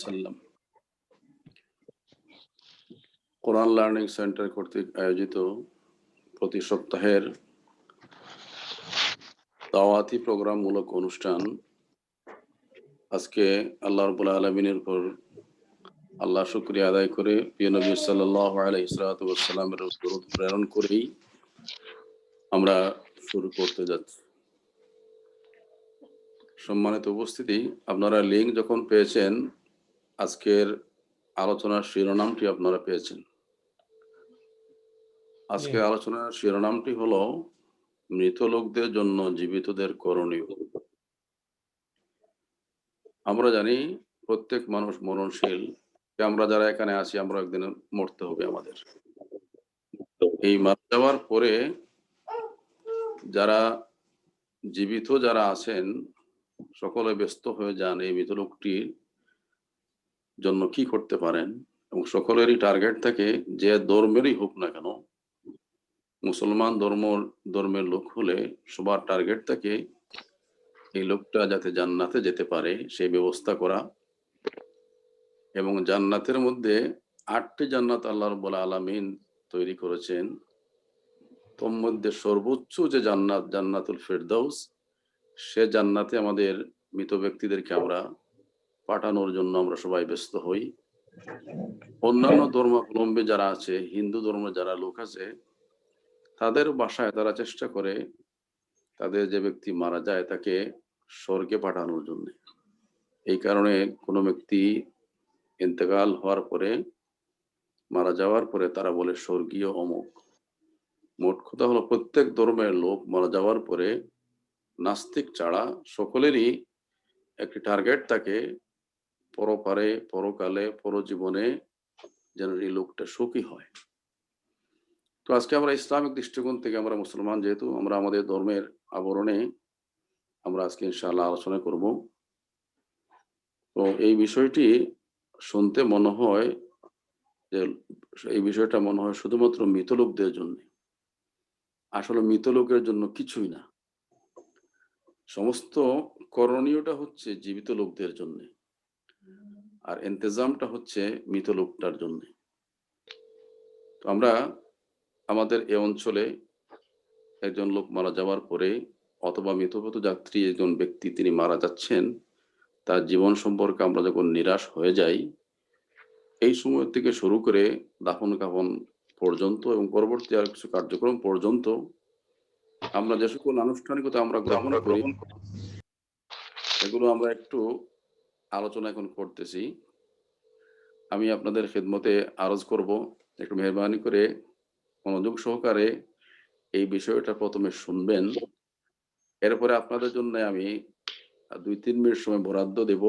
ওয়াসাল্লাম। কোরআন learning centre কর্তৃক আয়োজিত প্রতি সপ্তাহের দাওয়াতি প্রোগ্রামমূলক অনুষ্ঠান আজকে আল্লাহ রাব্বুল আলামিনের উপর আল্লাহ শুকরিয়া আদায় করে প্রিয় নবী সাল্লাল্লাহু আলাইহি ওয়াসাল্লামের দরুদ প্রেরণ করেই আমরা শুরু করতে যাচ্ছি। সম্মানিত উপস্থিতি, আপনারা লিঙ্ক যখন পেয়েছেন, আজকের আলোচনার শিরোনামটি আপনারা পেয়েছেন। আজকের আলোচনার শিরোনামটি হলো মৃত লোকদের জন্য জীবিতদের করণীয়। আমরা জানি প্রত্যেক মানুষ মরণশীল। আমরা যারা এখানে আছি আমরা একদিন মরতে হবে আমাদের। এই মারা যাওয়ার পরে যারা জীবিত যারা আছেন সকলে ব্যস্ত হয়ে যান এই মৃত লোকটির জন্য কি করতে পারেন, এবং সকলেরই টার্গেট থাকে যে ধর্মেরই হোক না কেন, মুসলমান ধর্মের লোক হলে সবার টার্গেট থাকে এই লোকটা যাতে জান্নাতে যেতে পারে সেই ব্যবস্থা করা। এবং জান্নাতের মধ্যে 8টি জান্নাত আল্লাহ রাব্বুল আলামিন তৈরি করেছেন। তোর মধ্যে সর্বোচ্চ যে জান্নাত, জান্নাতুল ফেরদাউস, সে জান্নাতে আমাদের মৃত ব্যক্তিদেরকে আমরা পাঠানোর জন্য আমরা সবাই ব্যস্ত হই। অন্যান্য ধর্মাবলম্বী যারা আছে, হিন্দু ধর্মে যারা লোক আছে, তাদের বাসায় তারা চেষ্টা করে তাদের যে ব্যক্তি মারা যায় তাকে স্বর্গে পাঠানোর জন্য। এই কারণে কোনো ব্যক্তি ইন্তেকাল হওয়ার পরে, মারা যাওয়ার পরে তারা বলে স্বর্গীয় অমুক। মোট কথা হলো প্রত্যেক ধর্মের লোক মারা যাওয়ার পরে নাস্তিক ছাড়া সকলেরই একটি টার্গেট থাকে পরপারে, পরকালে, পরজীবনে যেন এই লোকটা সুখী হয়। তো আজকে আমরা ইসলামিক দৃষ্টিকোণ থেকে, আমরা মুসলমান যেহেতু, আমরা আমাদের ধর্মের আবরণে আমরা আজকে ইনশাআল্লাহ আলোচনা করব। তো এই বিষয়টি শুনতে মনে হয় যে এই বিষয়টা মনে হয় শুধুমাত্র মৃত লোকদের জন্য। আসলে মৃত লোকের জন্য কিছুই না, সমস্ত করণীয়টা হচ্ছে জীবিত লোকদের জন্য, আর ইন্তজামটা হচ্ছে মৃত লোকটার জন্য। তো আমরা আমাদের এই অঞ্চলে একজন লোক মারা যাওয়ার পরে, অথবা মৃতপ্রায় যাত্রী একজন ব্যক্তি তিনি মারা যাচ্ছেন, তার জীবন সম্পর্কে আমরা যখন নিরাশ হয়ে যাই, এই সময় থেকে শুরু করে দাফন কাফন পর্যন্ত এবং পরবর্তী আর কিছু কার্যক্রম পর্যন্ত আমরা যে সকল আনুষ্ঠানিকতা আমরা গ্রহণ করি, এগুলো আমরা একটু আলোচনা এখন করতেছি। আমি আপনাদের খেদমতে আরজ করব, একটু মেহরবানি করে মনোযোগ সহকারে এই বিষয়টা প্রথমে শুনবেন। এরপরে আপনাদের জন্য আমি 2-3 মিনিট সময় বরাদ্দ দেব।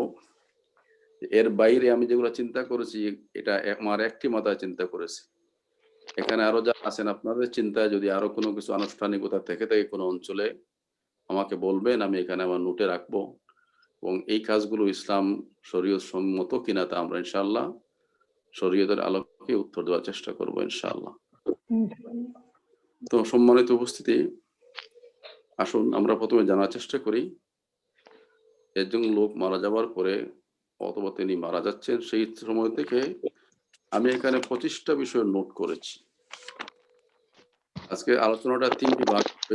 এর বাইরে আমি যেগুলো চিন্তা করেছি, এটা আমার একটি মাথায় চিন্তা করেছি। এখানে আরো যা আছেন আপনাদের চিন্তায় যদি আরো কোনো কিছু আনুষ্ঠানিকতা থেকে থাকে কোনো অঞ্চলে আমাকে বলবেন, আমি এখানে আমার নোটে রাখবো। এবং এই কাজগুলো ইসলাম শরীয়ত সম্মত কিনা তা আমরা ইনশাআল্লাহ শরীয়তের আলোকে উত্তর দেওয়ার চেষ্টা করবো ইনশাআল্লাহ। তো সম্মানিত উপস্থিতি, আসুন আমরা প্রথমে জানার চেষ্টা করি একজন লোক মারা যাওয়ার পরে অথবা তিনি মারা যাচ্ছেন সেই সময় থেকে আমি এখানে 25টা বিষয় নোট করেছি। আজকে আলোচনাটা 3টি ভাগ হবে।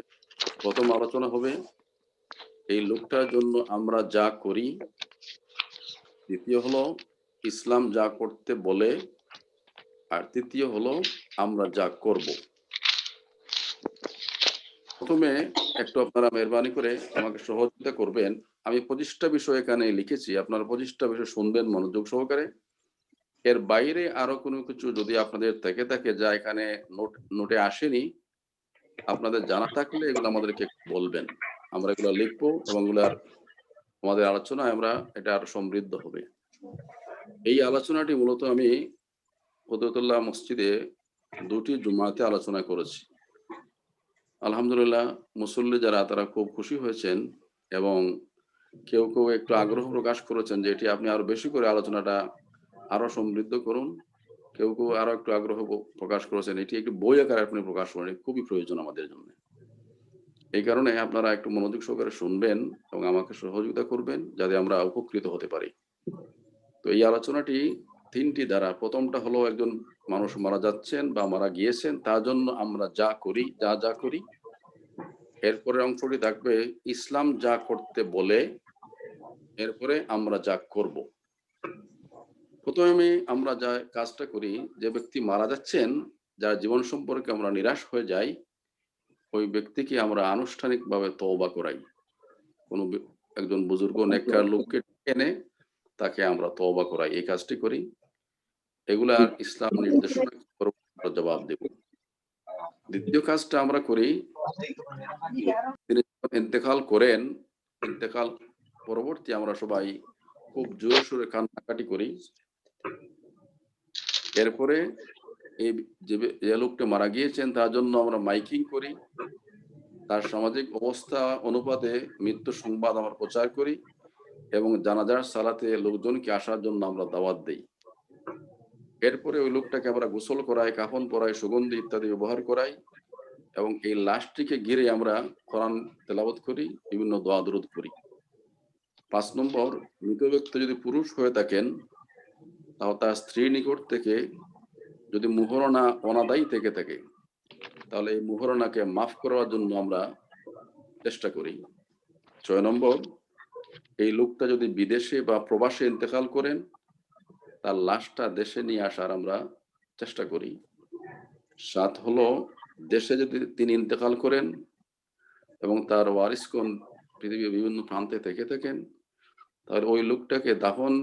প্রথম আলোচনা হবে এই লোকটার জন্য আমরা যা করি, দ্বিতীয় হলো ইসলাম যা করতে বলে, আর তৃতীয় হলো আমরা যা করব। প্রথমে একটু আপনারা মেহরবানি করে আমাকে সহযোগিতা করবেন। আমি 25টা বিষয় এখানে লিখেছি, আপনারা 25টা বিষয় শুনবেন মনোযোগ সহকারে। এর বাইরে আরো কোনো কিছু যদি আপনাদের থেকে থাকে যা এখানে নোটে আসেনি, আপনাদের জানা থাকলে এগুলো আমাদেরকে বলবেন, আমরা এগুলো লিখবো এবং এগুলার আমাদের আলোচনায় আমরা এটা আরো সমৃদ্ধ হবে। এই আলোচনাটি মূলত আমি কুদরতুল্লাহ মসজিদে 2টি জুমাতে আলোচনা করেছি। আলহামদুলিল্লাহ মুসল্লি যারা তারা খুব খুশি হয়েছেন এবং কেউ কেউ একটু আগ্রহ প্রকাশ করেছেন যে এটি আপনি আরো বেশি করে আলোচনাটা আরো সমৃদ্ধ করুন। কেউ কেউ আরো একটু আগ্রহ প্রকাশ করেছেন এটি একটু বই আকারে আপনি প্রকাশ করেন, খুবই প্রয়োজন আমাদের জন্য। এই কারণে আপনারা একটু মনোযোগ সহকারে শুনবেন এবং আমাকে সহযোগিতা করবেন যাতে আমরা উপকৃত হতে পারি। তো এই আলোচনাটি 3টি ধারা। প্রথমটা হলো একজন মানুষ মারা যাচ্ছেন বা মারা গিয়েছেন, তার জন্য আমরা যা করি, যা করি। এরপরে অংশটি থাকবে ইসলাম যা করতে বলে, এরপরে আমরা যা করব। প্রথমে আমরা যা কাজটা করি, যে ব্যক্তি মারা যাচ্ছেন, যার জীবন সম্পর্কে আমরা নিরাশ হয়ে যাই, ওই ব্যক্তিকে আমরা আনুষ্ঠানিকভাবে তওবা করাই। কোনো একজন বুজুর্গ নেককার লোককে এনে তাকে আমরা তওবা করাই, এই কাজটি করি। এগুলার ইসলাম নির্দেশনা আমরা জবাব দেব। দ্বিতীয় কাজটা আমরা করি, তিনি ইন্তেকাল করেন, ইন্তেকাল পরবর্তী আমরা সবাই খুব জোরে সোরে কান্নাকাটি করি। এরপরে এই যে লোকটা মারা গিয়েছেন তার জন্য আমরা মাইকিং করি, তার সামাজিক অবস্থা অনুপাতে মৃত্যু সংবাদ আমরা প্রচার করি এবং জানাজার সালাতে লোকজনকে আসার জন্য আমরা দাওয়াত দেই। এরপরে ওই লোকটাকে আমরা গোসল করাই, কাফন পরাই, সুগন্ধি ইত্যাদি ব্যবহার করাই এবং এই লাশটিকে ঘিরে আমরা কোরআন তেলাওয়াত করি, বিভিন্ন দোয়া দরুদ করি। 5 নম্বর, মৃত ব্যক্তি যদি পুরুষ হয়ে থাকেন তাও তার স্ত্রীর নিকট থেকে যদি মুহরনা অনাদায়ী থেকে থাকে তাহলে এই মুহরনাকে মাফ করার জন্য আমরা চেষ্টা করি। 6 নম্বর, এই লোকটা যদি বিদেশে বা প্রবাসে ইন্তেকাল করেন তার লাশটা দেশে নিয়ে আসার আমরা চেষ্টা করি। 7 হলো, দেশে যদি তিনি ইন্তেকাল করেন এবং তার ওয়ারিসগণ পৃথিবীর বিভিন্ন প্রান্তে থেকে থাকেন তাহলে ওই লোকটাকে দাফন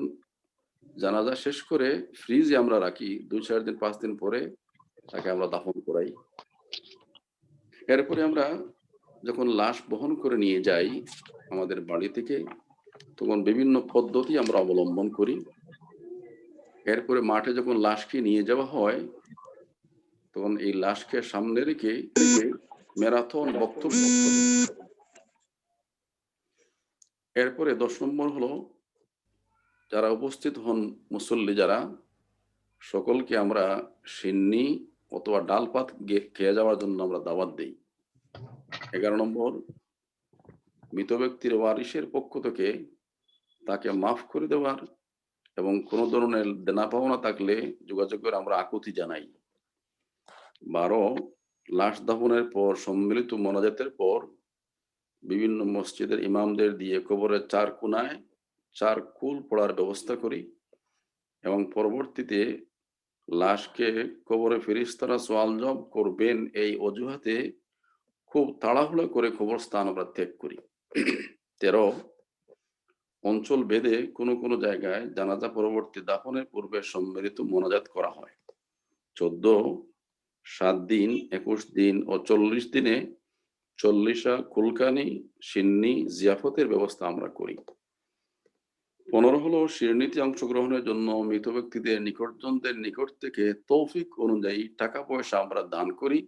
জানাজা শেষ করে ফ্রিজে আমরা রাখি, 2-4 দিন 5 দিন পরে তাকে আমরা দাফন করাই। এরপরে আমরা যখন লাশ বহন করে নিয়ে যাই আমাদের বাড়ি থেকে, তখন বিভিন্ন পদ্ধতি আমরা অবলম্বন করি। এরপরে মাঠে যখন লাশকে নিয়ে যাওয়া হয় তখন এই লাশকে সামনে রেখে ম্যারাথন বক্তব্য। এরপরে 10 নম্বর হলো, যারা উপস্থিত হন মুসল্লি যারা, সকলকে আমরা সিন্নি অথবা ডাল পাত খেয়ে যাওয়ার জন্য আমরা দাওয়াত দেই। 11 নম্বর, মৃত ব্যক্তির ওয়ারিসের পক্ষ থেকে তাকে মাফ করে দেওয়ার এবং কোনো ধরনের দেনা পাওনা থাকলে যোগাযোগ করে আমরা আকুতি জানাই। 12, লাশ দাফনের পর সম্মিলিত মোনাজাতের পর বিভিন্ন মসজিদের ইমামদের দিয়ে কবরের 4 কোণায় 4 কুল পড়ার ব্যবস্থা করি এবং পরবর্তীতে লাশকে কবরে ফেরেশতারা সওয়াল জবাব করবেন এই অজুহাতে খুব তাড়াহুড়ো করে কবরস্থান আমরা ত্যাগ করি। 13, অঞ্চল ভেদে কোনো জায়গায় জানাজা পরবর্তী দাফনের পূর্বে সম্মিলিত মোনাজাত করা হয়। 14, 7 দিন, 21 দিন ও 40 দিনে 40 কুলকানি, সিন্নি, জিয়াফতের ব্যবস্থা আমরা করি। 15 হলো, শিরনীতি অংশগ্রহণের জন্য মৃত ব্যক্তিদের নিকটজনদের নিকট থেকে তৌফিক অনুযায়ী টাকা পয়সা আমরা দান করি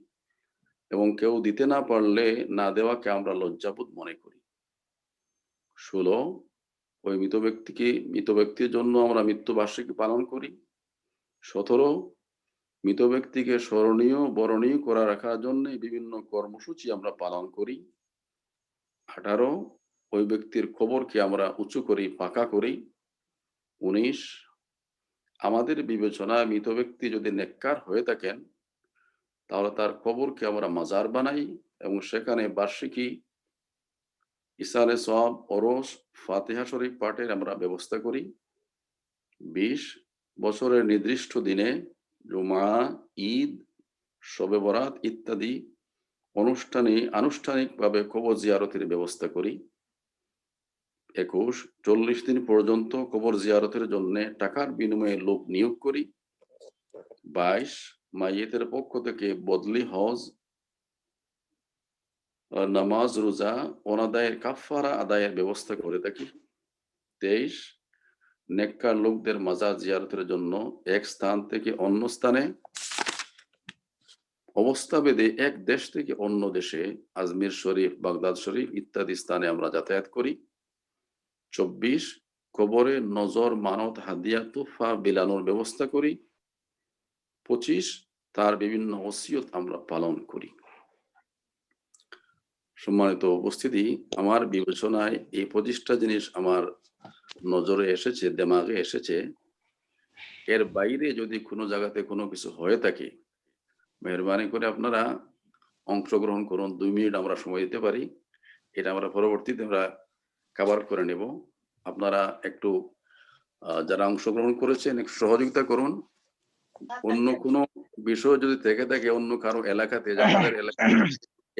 এবং কেউ দিতে না পারলে না দেওয়াকে আমরা লজ্জাবোধ মনে করি। 16, ওই মৃত ব্যক্তির জন্য আমরা মৃত্যুবার্ষিকী পালন করি। 17, মৃত ব্যক্তিকে স্মরণীয় বরণীয় করা রাখার জন্য বিভিন্ন কর্মসূচি আমরা পালন করি। 18, ওই ব্যক্তির কবরকে আমরা উঁচু করি, পাকা করি। 19, আমাদের বিবেচনায় মৃত ব্যক্তি যদি নেককার হয়ে থাকেন তাহলে তার কবরকে আমরা মাজার বানাই এবং সেখানে বার্ষিকী ইসালে সওয়াব, ওরস, ফাতিহা শরীফ পাঠের আমরা ব্যবস্থা করি। 20, বছরের নির্দিষ্ট দিনে জুমা, ঈদ, শবে বরাত ইত্যাদি আনুষ্ঠানিকভাবে কবর জিয়ারতের ব্যবস্থা করি। 21, 40 দিন পর্যন্ত কবর জিয়ারতের জন্য টাকার বিনিময়ে লোক নিয়োগ করি। 22, মাইয়েতের পক্ষ থেকে বদলি হজ, নামাজ, রোজা, অনাদায়ের কাফারা আদায়ের ব্যবস্থা করে থাকি। 23, নেককার লোকদের মাজার জিয়ারতের জন্য এক স্থান থেকে অন্য স্থানে অবস্থা ভেদে এক দেশ থেকে অন্য দেশে আজমির শরীফ, বাগদাদ শরীফ ইত্যাদি স্থানে আমরা যাতায়াত করি। 24, কবরে নজর, মানত, হাদিয়া, তোহফা বিলানোর ব্যবস্থা করি। 25, তার বিভিন্ন ওসিয়ত আমরা পালন করি। সম্মানিত উপস্থিতি, আমার বিবেচনায় এই 25টা জিনিস আমার নজরে এসেছে, দেমাগে এসেছে। এর বাইরে যদি কোনো জায়গাতে কোনো কিছু হয়ে থাকে, মেহরবানি করে আপনারা অংশগ্রহণ করুন। 2 মিনিট আমরা সময় দিতে পারি, এটা আমরা পরবর্তীতে আমরা কভার করে নেব। আপনারা একটু যারা অংশগ্রহণ করেছেন একটু সহযোগিতা করুন। অন্য কোনো বিষয় যদি থেকে থাকে অন্য কারো এলাকাতে, যে আমাদের এলাকায়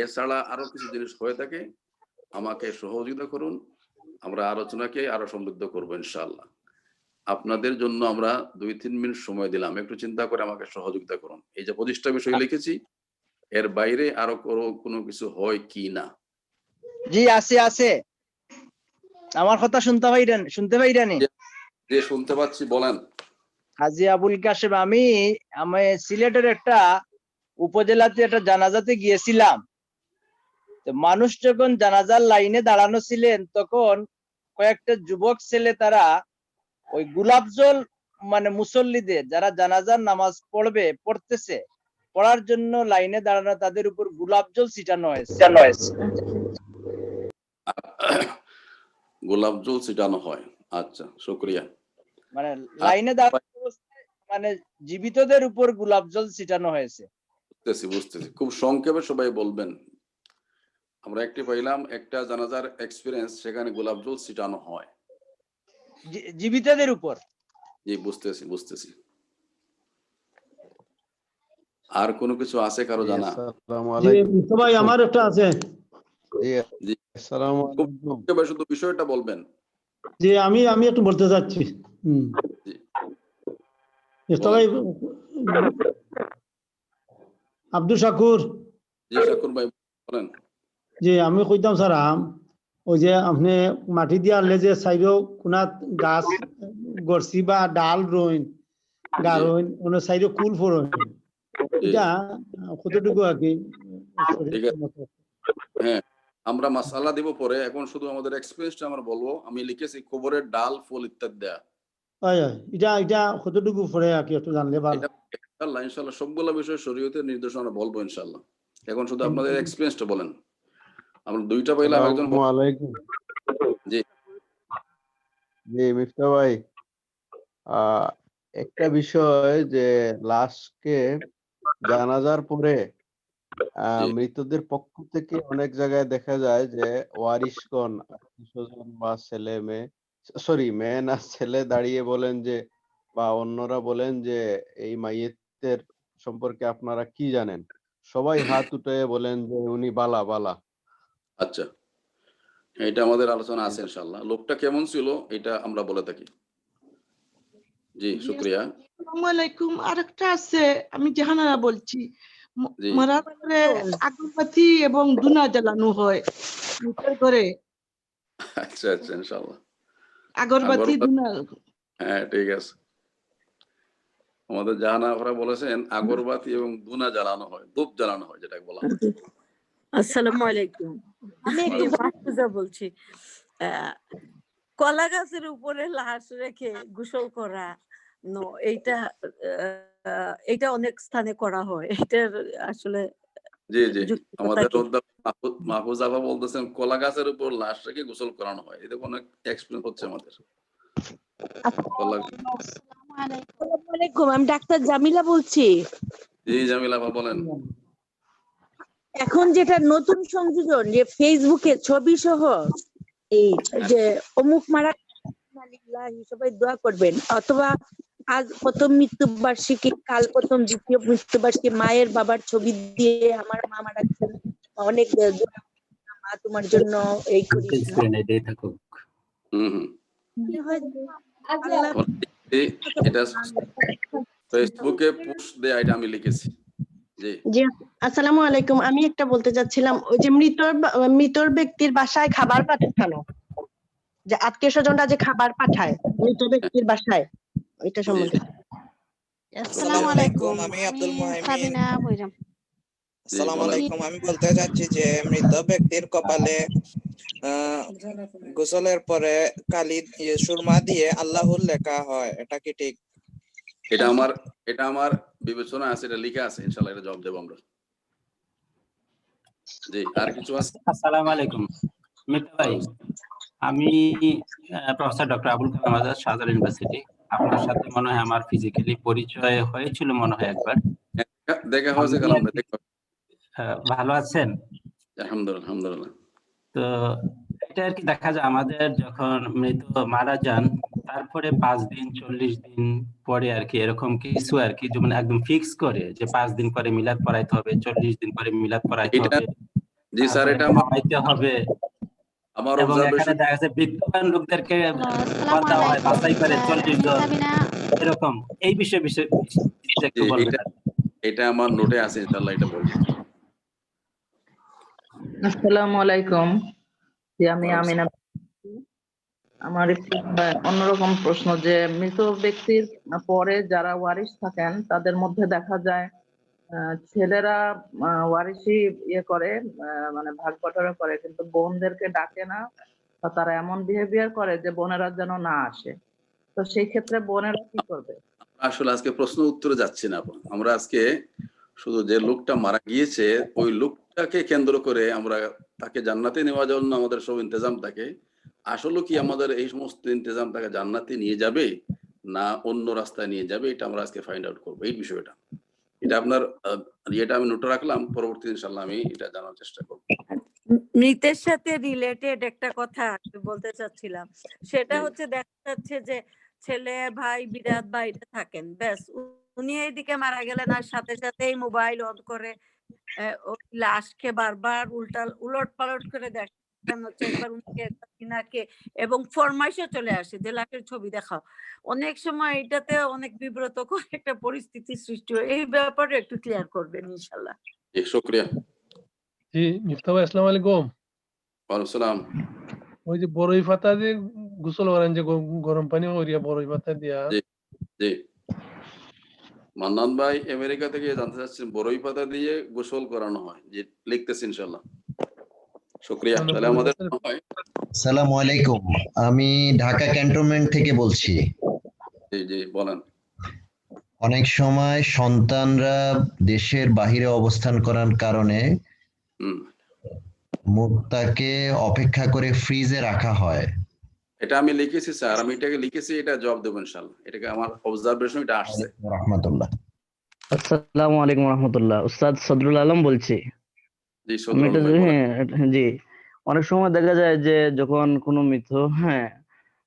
এছাড়া আরো কিছু জিনিস হয়ে থাকে, আমাকে সহযোগিতা করুন। আমরা আলোচনাকে আরো সমৃদ্ধ করবো ইনশাআল্লাহ। আপনাদের জন্য আমরা 2-3 মিনিট সময় দিলাম, একটু চিন্তা করে আমাকে সহযোগিতা করুন। এই যে 25টা বিষয় লিখেছি, এর বাইরে আরো কোনো কিছু হয় কি না? জি আছে। আমার কথা শুনতে পাইরানি? যে শুনতে পাচ্ছি, বলেন। হাজী আবুল কাশেম, আমি সিলেটের একটা উপজেলাতে একটা জানাজাতে গিয়েছিলাম। মানুষ যখন জানাজার লাইনে দাঁড়ানো ছিলেন, তখন কয়েকটা যুবক ছেলে তারা ওই গোলাপ জল মানে মুসল্লিদের যারা জানাজার নামাজ পড়তেছে পড়ার জন্য লাইনে দাঁড়ানো, তাদের উপর গোলাপ জল ছিটানো হয়েছে। গোলাপ জল ছিটানো হয়, আচ্ছা, শুকরিয়া। মানে লাইনে দাঁড়ানো মানে জীবিতদের উপর গোলাপ জল ছিটানো হয়েছে। বুঝতেছি। খুব সংক্ষেপে সবাই বলবেন। আমরা একটি পাইলাম, একটা জানাজার এক্সপেরিয়েন্স, সেখানে গোলাপ জল ছিটানো হয় জীবিতদের উপর। জি, বুঝতেছি। আর কোনো কিছু আছে কারো জানা? ভাই আমার একটা আছে। জি, আসসালামু আলাইকুম। শুধু বিষয়টা বলবেন। যে আমি একটু বলতে চাচ্ছি। ভাই আব্দুল শাকুর। জি শাকুর ভাই বলেন। যে আমি কইতাম স্যার, ওই যে আপনি মাটি দিয়ে আনলে যে সাইডো কোনাত গাছ গড়ছি বা ডাল রইন গারইন ওনা সাইডো কুল ফরইন, এটা কতটুকু আর কি? হ্যাঁ, আমরা মাসালা দিব পরে, এখন শুধু আমাদের এক্সপেরিয়েন্সটা আমরা বলবো। আমি লিখেছি খবরের ডাল, ফুল ইত্যাদি দেয়া। এটা কতটুকু পরে আর কি একটু জানলে ভালো। ইনশাআল্লাহ সবগুলো বিষয় শরীয়তের নির্দেশনা বলবো ইনশাআল্লাহ। এখন শুধু আপনাদের এক্সপেরিয়েন্সটা বলেন। আমরা দুইটা পাইলাম, একজন। আসসালামু আলাইকুম। জি মিফতা ভাই, একটা বিষয় যে লাশকে জানাজার পরে মৃতদের পক্ষ থেকে অনেক জায়গায় দেখা যায় যে ওয়ারিশগণ, আত্মীয়স্বজন বা মেয়ে না ছেলে দাঁড়িয়ে বলেন যে, বা অন্যরা বলেন যে এই মাইয়েতের সম্পর্কে আপনারা কি জানেন? সবাই হাত উঠে বলেন যে উনি বালা। আচ্ছা, এটা আমাদের আলোচনা আছে ইনশাআল্লাহ। লোকটা কেমন ছিল এটা আমরা বলে থাকি। জি, শুকরিয়া। আসসালামু আলাইকুম। আরেকটা আছে, আমি জাহানারা বলছি। মরার পরে আগরবাতি এবং দুনা জ্বালানো হয় মৃতের ঘরে। আচ্ছা ইনশাআল্লাহ। আগরবাতি দুনা। হ্যাঁ, ঠিক আছে। আমাদের জাহানারা বলেছেন আগরবাতি এবং দুনা জ্বালানো হয়, ধূপ জ্বালানো হয়, যেটা বলা হয়। আসসালামু আলাইকুম। আমি মাহফুজা বলছি। কলা গাছের উপরে লাশ রেখে গোসল করা, এইটা অনেক স্থানে করা হয়। এটার আসলে জি আমাদের মাহফুজ আফা বলতেছেন কলা গাছের উপর লাশ রেখে গোসল করানো হয়। এটা অনেক এক্সপেরিয়েন্স হচ্ছে আমাদের। আসসালামু আলাইকুম, আমি ডাক্তার জামিলা বলছি। জি জামিলা আপা বলেন। এখন যেটা নতুন সংযোজন, যে ফেসবুকে ছবি সহ এই যে অমুক মারা সবাই দোয়া করবেন, অথবা আজ প্রথম মৃত্যুবার্ষিকী, কাল প্রথম দ্বিতীয় মৃত্যুবার্ষিকী, মায়ের বাবার ছবি দিয়ে আমার মা মারা গেছেন, অনেক মা তোমার জন্য এই করি। এটা ফেসবুকে পোস্ট দেয়া, এটা আমি লিখেছি। জি আসসালামু আলাইকুম। আমি একটা বলতে চাচ্ছিলাম, ওই যে মৃত ব্যক্তির বাসায় খাবার পাঠানো, যে আত্মীয় স্বজনরা যে খাবার পাঠায় মৃত ব্যক্তির বাসায়, এটা সম্বন্ধে। আসসালামু আলাইকুম, আমি আব্দুল মুহাইমিন। আসসালামু আলাইকুম, আমি বলতে চাচ্ছি যে মৃত ব্যক্তির কপালে গোসলের পরে কালি সুরমা দিয়ে আল্লাহুর লেখা হয়, এটা কি ঠিক? এটা আমার বিবেচনা আছে, এটা লিখা আছে ইনশাআল্লাহ, এটা জবাব দেব আমরা। জি, আর কিছু আছে? আসসালামু আলাইকুম মিতা ভাই, আমি professor doctor Abul Kalam Azad, Shahjalal university. আপনার সাথে মনে হয় আমার ফিজিক্যালি পরিচয় হয়েছিল মনে হয় একবার। দেখা হয়েছে কালাম ভাই, দেখা ভালো আছেন? আলহামদুলিল্লাহ, আলহামদুলিল্লাহ। তো এটা আর কি দেখা যায় আমাদের যখন মৃত মারা যান তারপরে 5 দিন 40 দিন পরে আর কি এরকম কিছু আর কি, যেমন একদম ফিক্স করে যে 5 দিন পরে মিলাদ পড়াইতে হবে, 40 দিন পরে মিলাদ পড়াইতে এটা হবে, জি স্যার, তারপরে এটা আমার খাওয়াইতে হবে, এবং এখানে অবজারভেশন। দেখা যাচ্ছে বিদ্যমান লোকদেরকে আসসালামু দেওয়া হয় আলাইকুম বাছাই করে স্যার, 40 আমি জন সাবিনা। এরকম। এই বিষয়ে একটু জি, বলবেন। এটা আমার নোটে আছে, ইনশাআল্লাহ এটা বলবো। আসসালামু আলাইকুম। জি, আমি আমিনা। আমার একটু অন্যরকম প্রশ্ন, যে মৃত ব্যক্তির পরে যারা ওয়ারিশ থাকেন তাদের মধ্যে দেখা যায় ছেলেরা ওয়ারিশি করে, মানে ভাগ বটরা করে, কিন্তু বোনদেরকে ডাকে না, বা তারা এমন বিহেভিয়ার করে যে বোনেরা যেন না আসে। তো সেই ক্ষেত্রে বোনেরা কি করবে? আসলে আজকে প্রশ্ন উত্তরে যাচ্ছি না, আমরা আজকে শুধু যে লোকটা মারা গিয়েছে ওই লোকটাকে কেন্দ্র করে আমরা তাকে জান্নাতে নেওয়ার জন্য আমাদের সব ইন্তজাম থাকে। আসলে কি আমাদের এই সমস্ত ইন্তজাম তাকে জান্নাতে নিয়ে যাবে না অন্য রাস্তায় নিয়ে যাবে, এটা আমরা আজকে ফাইন্ড আউট করবো। এই বিষয়টা, এটা আপনার এটা আমি নোটে রাখলাম, পরবর্তী ইনশাআল্লাহ আমি এটা জানার চেষ্টা করবো। মৃতের সাথে রিলেটেড একটা কথা আমি বলতে চাচ্ছিলাম, সেটা জি। হচ্ছে দেখা যাচ্ছে যে ছেলে ভাই বিরাট বাইরে থাকেন, ব্যাস উনি এইদিকে মারা গেলেন আর সাথে সাথেই মোবাইল অন করে ওই লাশকে বারবার উলট পালট করে দেখেন হচ্ছে, একবার উনাকে একবার ইনাকে, এবং ফরমাইশও চলে আসে যে লাশের ছবি দেখাও। অনেক সময় এটাতে অনেক বিব্রতকর একটা পরিস্থিতি সৃষ্টি হয়। এই ব্যাপারে একটু ক্লিয়ার করবেন ইনশাল্লাহ। জি, শুকরিয়া। জি, মিফতা ভাই আসসালামু আলাইকুম। ওয়ালাইকুম সালাম। ওই যে বড়ই পাতা দিয়ে গোসল করেন, যে গরম পানি করিয়া বড়ই পাতা দিয়া। জি জি, মান্নান ভাই আমেরিকা থেকে জানতে চাচ্ছেন বড়ই পাতা দিয়ে গোসল করানো হয়। জি, লিখতেছি ইনশাআল্লাহ। শুকরিয়া। মানে তাহলে বড়ই আমাদের পাতা- হয়। আসসালামু আলাইকুম, আমি ঢাকা ক্যান্টনমেন্ট থেকে বলছি। জি জি, বলেন। অনেক সময় সন্তানরা দেশের বাহিরে অবস্থান করার কারণে হুম, মুক্তাকে অপেক্ষা করে ফ্রিজে রাখা হয়। এটা আমি লিখেছি স্যার, আমি এটাকে লিখেছি, এটা জবাব দেবো ইনশাআল্লাহ। এটাকে আমার অবজারভেশন এটা আসছে। রাহমাতুল্লাহ। আসসালামু আলাইকুম রহমতুল্লাহ, উস্তাদ সদরুল আলম বলছি। জি, আমি সদরুল একটা ভাই বলেন। জি, অনেক সময় দেখা যায় যে যখন কোনো মৃত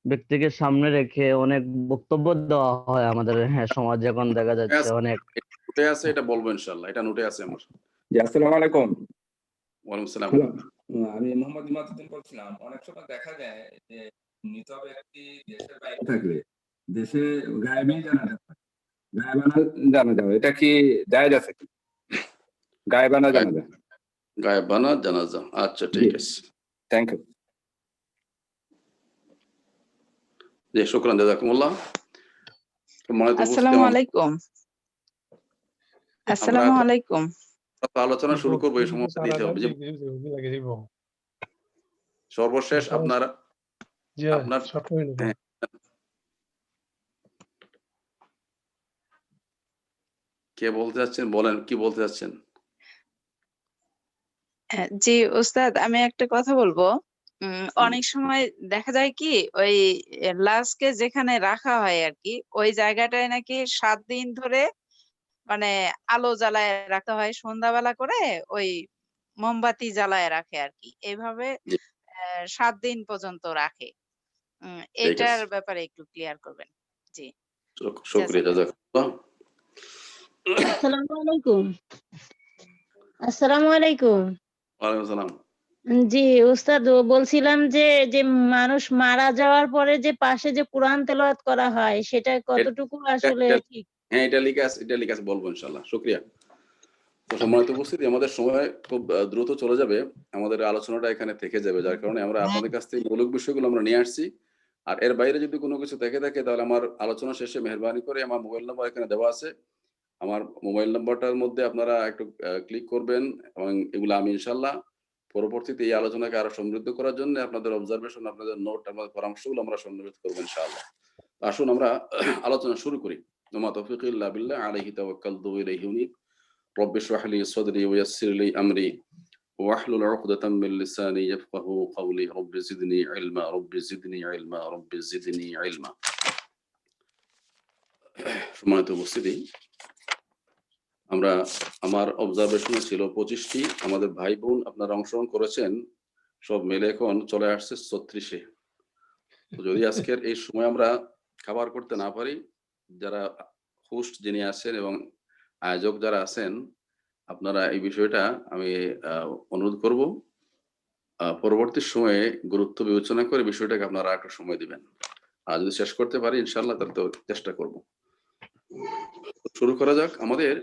ব্যক্তিকে সামনে রেখে অনেক বক্তব্য দেওয়া হয় আমাদের সমাজে, এখন দেখা যাচ্ছে অনেক। নোটে আছে, এটা বলবো ইনশাআল্লাহ, এটা নোটে আছে আমার। জি, আসসালামু আলাইকুম। ওয়ালাইকুম সালাম। আমি মোহাম্মদ ইমাদউদ্দিন বলছিলাম। অনেক সময় দেখা যায় যে মৃত ব্যক্তি দেশের বাইরে থাকলে দেশে গায়েবী জানাজা হয়। গায়েবানা জানাজা হয়, এটা কি জায়েজ আছে কি? গায়েবানা জানাজা। গায়েবানা জানাজা, আচ্ছা ঠিক আছে। Thank you. জি, শুকরান, জাযাকুমুল্লাহ। আসসালামু আলাইকুম। আসসালামু আলাইকুম। আলোচনা শুরু করবো, এই সময় দিতে হবে। সর্বশেষ আপনার কে বলতে যাচ্ছেন, বলেন কি বলতে যাচ্ছেন? জি ওস্তাদ, আমি একটা কথা বলবো। অনেক সময় দেখা যায় কি, ওই লাশকে যেখানে রাখা হয় আর কি, ওই জায়গাটায় নাকি 7 দিন ধরে মানে আলো জ্বালায় রাখতে হয়, সন্ধ্যাবেলা করে ওই মোমবাতি জ্বালায় রাখে আর কি, এইভাবে 7 দিন পর্যন্ত রাখে। এটার ব্যাপারে একটু ক্লিয়ার করবেন। জি, শুকরিয়া, জাযাকুমুল্লাহ। আসসালামু আলাইকুম। আসসালামু আলাইকুম। ওয়ালাইকুম সালাম। জি উস্তাদ, বলছিলাম যে যে মানুষ মারা যাওয়ার পরে যে পাশে যে কোরআন তেলাওয়াত করা হয় সেটা কতটুকু আসলে ঠিক? হ্যাঁ, এটা লিখে আছে, এটা লিখে আছে, বলবো ইনশাআল্লাহ। শুকরিয়া। তো সম্মানিত উপস্থিতি, আমাদের সময় খুব দ্রুত চলে যাবে, আমাদের আলোচনাটা এখানে থেকে যাবে, যার কারণে আমরা আপনাদের কাছ থেকে মৌলিক বিষয়গুলো আমরা নিয়ে আসছি। আর এর বাইরে যদি কোনো কিছু থেকে থাকে তাহলে আমার আলোচনা শেষে মেহেরবানি করে আমার মোবাইল নাম্বার এখানে দেওয়া আছে, আমার মোবাইল নাম্বারটার মধ্যে আপনারা একটু ক্লিক করবেন, এবং এগুলো আমি ইনশাআল্লাহ পরবর্তীতে এই আলোচনাকে আরো সমৃদ্ধ করার জন্য আপনাদের অবজারভেশন, আপনাদের নোট, আপনাদের পরামর্শগুলো আমরা সন্নিবেশ করবো ইনশাআল্লাহ। আসুন আমরা আলোচনা শুরু করি। ওমা তৌফিক ইল্লা বিল্লাহ, আলাইহি তাওয়াক্কালতু ওয়া ইলাইহি উনীব। রব্বি ইশরাহ লি সাদরি ওয়া ইয়াসসির লি আমরি واحلل عقدة من لساني يفقهوا قولي رب زدني علما رب زدني علما رب زدني علما। সম্মানিত উপস্থিতি, আমার অবজারভেশনে ছিল 25টি। আমাদের ভাই বোন আপনারা অংশগ্রহণ করেছেন, সব মিলে এখন চলে আসছে 36-এ। তো যদি আজকের এই সময় আমরা খাবার করতে না পারি, যারা হোস্ট যিনি আছেন এবং আয়োজক যারা আছেন, আপনারা এই বিষয়টা আমি অনুরোধ করব পরবর্তী সময়ে গুরুত্ব বিবেচনা করে বিষয়টাকে আপনারা একটা সময় দিবেন। আর যদি শেষ করতে পারি ইনশাআল্লাহ তাহলে তো চেষ্টা করব। শুরু করা যাক। আমাদের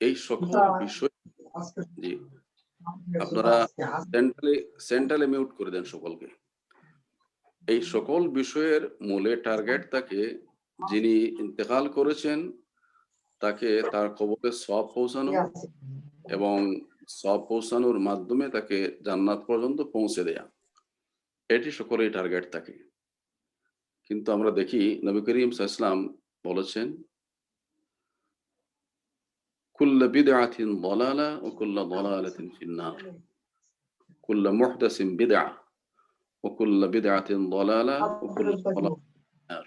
এই সকল বিষয়, জি আপনারা সেন্ট্রালে মিউট করে দেন সকলকে। এই সকল বিষয়ের মূলে টার্গেট থাকে যিনি ইন্তেকাল করেছেন তাকে তার কবরে সওয়াব পৌঁছানো এবং সওয়াব পৌঁছানোর মাধ্যমে তাকে জান্নাত পর্যন্ত পৌঁছে দেয়া, এটি সকলেই টার্গেট থাকে। কিন্তু আমরা দেখি নবী করিম সাল্লাল্লাহু আলাইহি ওয়াসাল্লাম বলেছেন, কুল্লু বিদআতিন দালালা ওয়া কুল্লু দালালাতিন ফিন-নার, কুল্লু মুহদাসিন বিদআ ওয়া কুল্লু বিদআতিন দালালা ওয়া কুল্লু দালালাতিন ফিন-নার।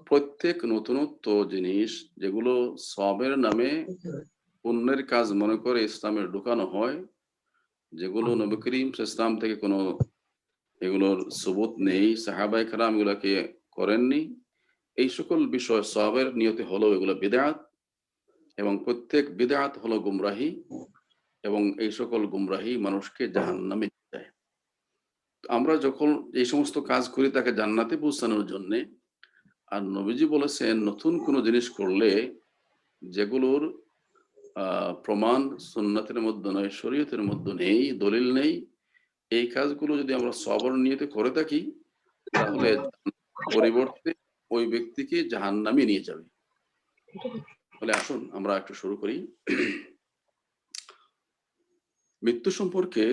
প্রত্যেক নতুনত্ব জিনিস যেগুলো সওয়াবের নামে পুণ্যের কাজ মনে করে ইসলামে ঢুকানো হয়, যেগুলো নবী করিম সাল্লাল্লাহু আলাইহি ওয়াসাল্লাম থেকে কোনো এগুলোর সুবুত নেই, সাহাবায়ে কেরাম এগুলোকে করেননি, এই সকল বিষয় সওয়াবের নিয়তে হলো এগুলো বিদআত, এবং প্রত্যেক বিদআত হলো গুমরাহি, এবং এই সকল গুমরাহি মানুষকে জাহান্নামে নিয়ে যায়। আমরা যখন এই সমস্ত কাজ করি তাকে জান্নাতে পৌঁছানোর জন্য, আর নবীজি বলেছেন নতুন কোনো জিনিস করলে যেগুলোর প্রমাণ সুন্নাতের মধ্যে নয়, শরীয়তের মধ্যে নেই, দলিল নেই, এই কাজগুলো যদি আমরা সওয়াবের নিয়তে করে থাকি তাহলে পরিবর্তে ওই ব্যক্তিকে জাহান্নামে নিয়ে যাবে। তাহলে আসুন আমরা একটু শুরু করি। মৃত্যু সম্পর্কে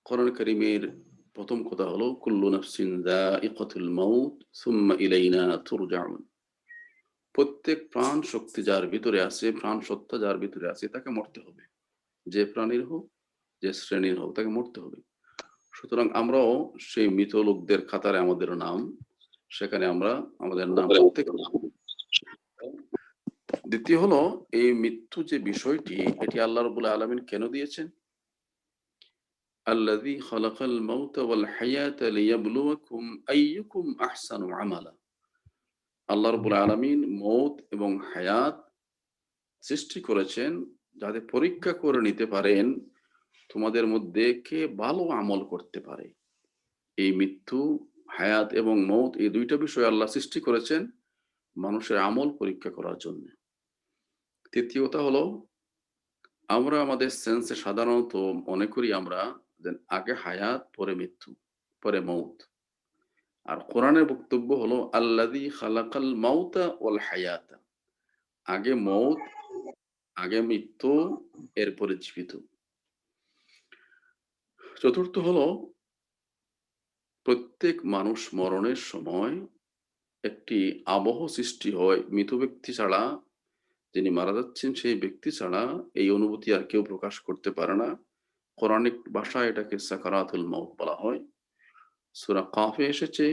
কোরআন কারীমের প্রথম কথা হলো কুল্লু নাফসিন যায়িকাতুল মাউত সুম্মা ইলাইনা তুরজাউন। প্রত্যেক প্রাণ শক্তি যার ভিতরে আছে, প্রাণ সত্তা যার ভিতরে আছে, তাকে মরতে হবে। যে প্রাণীর হোক, যে শ্রেণীর হোক, তাকে মরতে হবে। সুতরাং আমরাও সেই মৃত লোকদের খাতারে আমাদের নাম, সেখানে আমরা আমাদের নাম প্রত্যেক। দ্বিতীয় হলো এই মৃত্যু যে বিষয়টি, এটি আল্লাহ রাব্বুল আলামিন কেন দিয়েছেন? আল্লাযী খালাকাল মাউতা ওয়াল হায়াতা লিয়াবলুয়াকুম আইয়ুকুম আহসানু আমালা। আল্লাহ রাব্বুল আলামিন মওত এবং হায়াত সৃষ্টি করেছেন যাতে পরীক্ষা করে নিতে পারেন তোমাদের মধ্যে কে ভালো আমল করতে পারে। এই মৃত্যু, হায়াত এবং মওত, এই দুইটা বিষয় আল্লাহ সৃষ্টি করেছেন মানুষের আমল পরীক্ষা করার জন্য। তৃতীয়টা হলো আমরা আমাদের সেন্সে সাধারণত মনে করি আমরা যে আগে হায়াত পরে মৃত্যু পরে মওত, আর কোরআনের বক্তব্য হলো আল্লাযী খালাকাল মাউতা ওয়াল হায়াতা, আগে মওত, আগে মৃত্যু, এরপরে জীবিত। চতুর্থ হলো প্রত্যেক মানুষ মরণের সময় একটি আবহ সৃষ্টি হয়। মৃত ব্যক্তি ছাড়া, যিনি মারা যাচ্ছেন সেই ব্যক্তি ছাড়া এই অনুভূতি আর কেউ প্রকাশ করতে পারে না। কোরআনিক ভাষায় এটাকে সাকারাতুল মাউত বলা হয়। সূরা কাফে এসেছে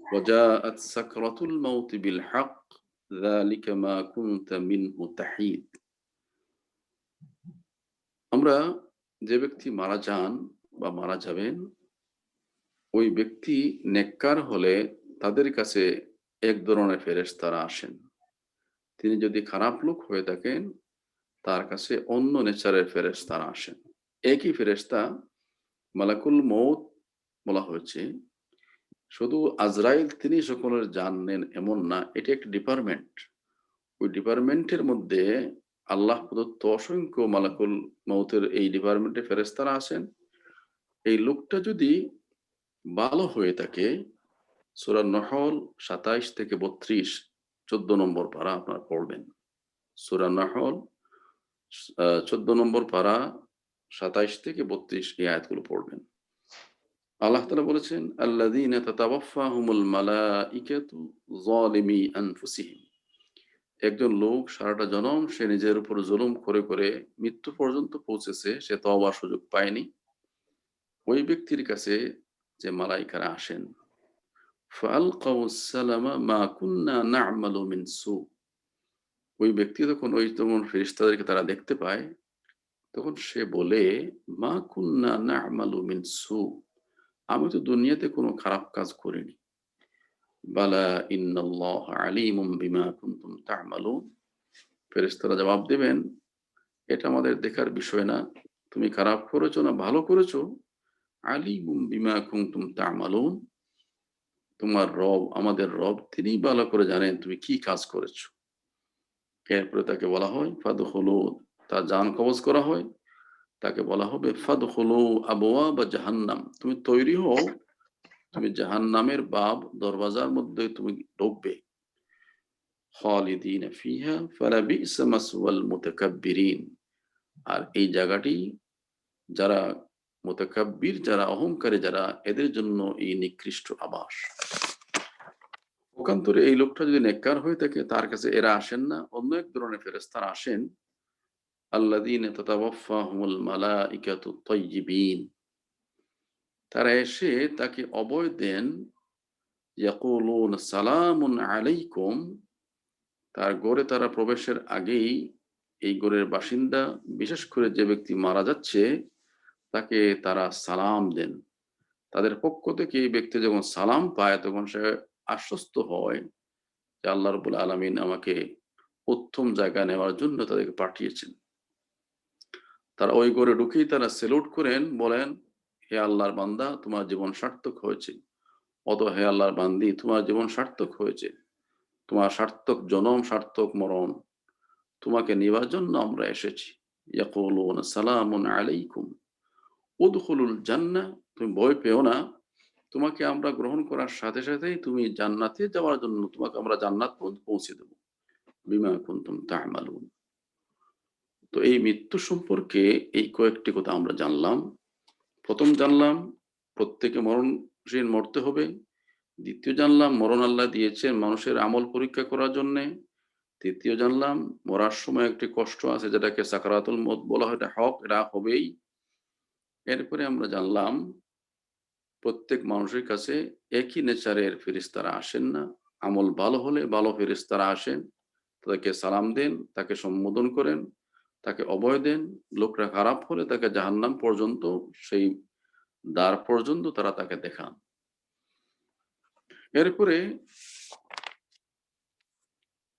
ওয়াজাআত সাকরাতুল মাউত বিল হক যালিকা মা কুনতা মিনহু তাহিদ। আমরা যে ব্যক্তি মারা যান বা মারা যাবেন, ওই ব্যক্তি নেককার হলে তাদের কাছে এক ধরনের ফেরেশতারা আসেন। তিনি যদি খারাপ লোক হয়ে থাকেন তার কাছে অন্য নেচারের ফেরেশতারা আসেন। একই ফেরেশতা মালাকুল মউত বলা হয়েছে। শুধু আজরাইল তিনি সকলের জান নেন এমন না, এটি একটি ডিপার্টমেন্ট। ওই ডিপার্টমেন্টের মধ্যে আল্লাহ প্রদত্ত অসংখ্য মালাকুল মউতের এই ডিপার্টমেন্টে ফেরেশতারা আসেন। এই লোকটা যদি ভালো হয়ে থাকে, সূরা নহল 27 থেকে 32 14 নম্বর পারা আপনারা পড়বেন। সূরা নহল 14 নম্বর পারা 27 থেকে 32 এই আয়াতগুলো পড়বেন। আল্লাহ তাআলা বলেছেন আল্লাযীনা তাতাওয়াফাহুমুল মালাইকাতু যালিমি আনফুসিহিম। একজন লোক সারাটা জনম সে নিজের উপর জুলুম করে করে মৃত্যু পর্যন্ত পৌঁছেছে, সে তওবার সুযোগ পায়নি। ওই ব্যক্তির কাছে যে মালাইকারা আসেন, ফালকাউ সালামা মা কুন্না না'মালু মিন সু, ওই ব্যক্তি তখন ফেরেশতাদেরকে তারা দেখতে পায়, তখন সে বলে মা কুন্না না'মালু মিন সু, আমি তো দুনিয়াতে কোনো খারাপ কাজ করিনি। বালা ইন্নাল্লাহ আলিমুম বিমা কুনতুম তা'মালুন, ফেরেশতারা জবাব দেবেন, এটা আমাদের দেখার বিষয় না, তুমি খারাপ করেছো না ভালো করেছো, আলিমুম বিমা কুনতুম তা'মালুন, তোমার রব আমাদের রব তিনি ভালো করে জানেন তুমি কি কাজ করেছো। এরপরে তাকে বলা হয় ফাদখুলু, তার জান কবজ করা হয়, তাকে বলা হবে ফাদখুলু আবওয়াবা জাহান্নাম, তুমি তৈরি হও, তুমি জাহান্নামের বাব দরওয়াজার মধ্যে তুমি ঢুকবে। খালিদিনা ফিহা ফালাবিসা মাসওয়াল মুতাকাব্বিরিন, আর এই জায়গাটি যারা মুতাকাব্বির, যারা অহংকারী, যারা এদের জন্য এই নিকৃষ্ট আবাস। পক্ষান্তরে এই লোকটা যদি নেককার হয়ে থাকে, তার কাছে এরা আসেন না, অন্য এক ধরনের ফেরেশতারা আসেন। আল্লাযীনা তাতাওয়াফাহুমুল মালাইকাতু তাইয়্যিবিন, তারা এসে তাকে অভয় দেন। ইয়াকুলুন সালামুন আলাইকুম, তার ঘরে তারা প্রবেশের আগেই এই ঘরের বাসিন্দা, বিশেষ করে যে ব্যক্তি মারা যাচ্ছে তাকে তারা সালাম দেন। তাদের পক্ষ থেকে এই ব্যক্তি যখন সালাম পায় তখন সে আশ্বস্ত হয় যে আল্লাহ রাব্বুল আলামিন আমাকে উত্তম জায়গা নেওয়ার জন্য তাদেরকে পাঠিয়েছেন। তারা ওই ঘরে ঢুকেই তারা সেলুট করেন, বলেন হে আল্লাহর বান্দা, তোমার জীবন সার্থক হয়েছে, হে আল্লাহর বান্দি, তোমার জীবন সার্থক হয়েছে, তোমার সার্থক জনম সার্থক মরণ, তোমাকে নেওয়ার জন্য আমরা এসেছি। ইয়াকুলুনা সালামুন আলাইকুম উদখুলুল জান্নাহ, তুমি ভয় পেও না, তোমাকে আমরা গ্রহণ করার সাথে সাথেই তুমি জান্নাতে যাওয়ার জন্য তোমাকে আমরা জান্নাত পর্যন্ত পৌঁছে দেব। বিমা কুনতুম তা'মালুন। তো এই মৃত্যু সম্পর্কে এই কয়েকটি কথা আমরা জানলাম। প্রথম জানলাম প্রত্যেকে মরণশীল, মরতে হবে। দ্বিতীয় জানলাম মরণ আল্লাহ দিয়েছেন মানুষের আমল পরীক্ষা করার জন্য। তৃতীয় জানলাম মরার সময় একটি কষ্ট আছে যেটাকে সাকারাতুল মউত বলা হয়, এটা হক, এটা হবেই। এরপরে আমরা জানলাম প্রত্যেক মানুষের কাছে একই নেচারের ফেরেশতারা আসেন না। আমল ভালো হলে ভালো ফেরেশতারা আসেন, তাকে সালাম দেন, তাকে সম্বোধন করেন, তাকে অভয় দেন। লোকরা খারাপ হলে তাকে জাহান্নাম পর্যন্ত, সেই দ্বার পর্যন্ত তারা তাকে দেখান। এরপরে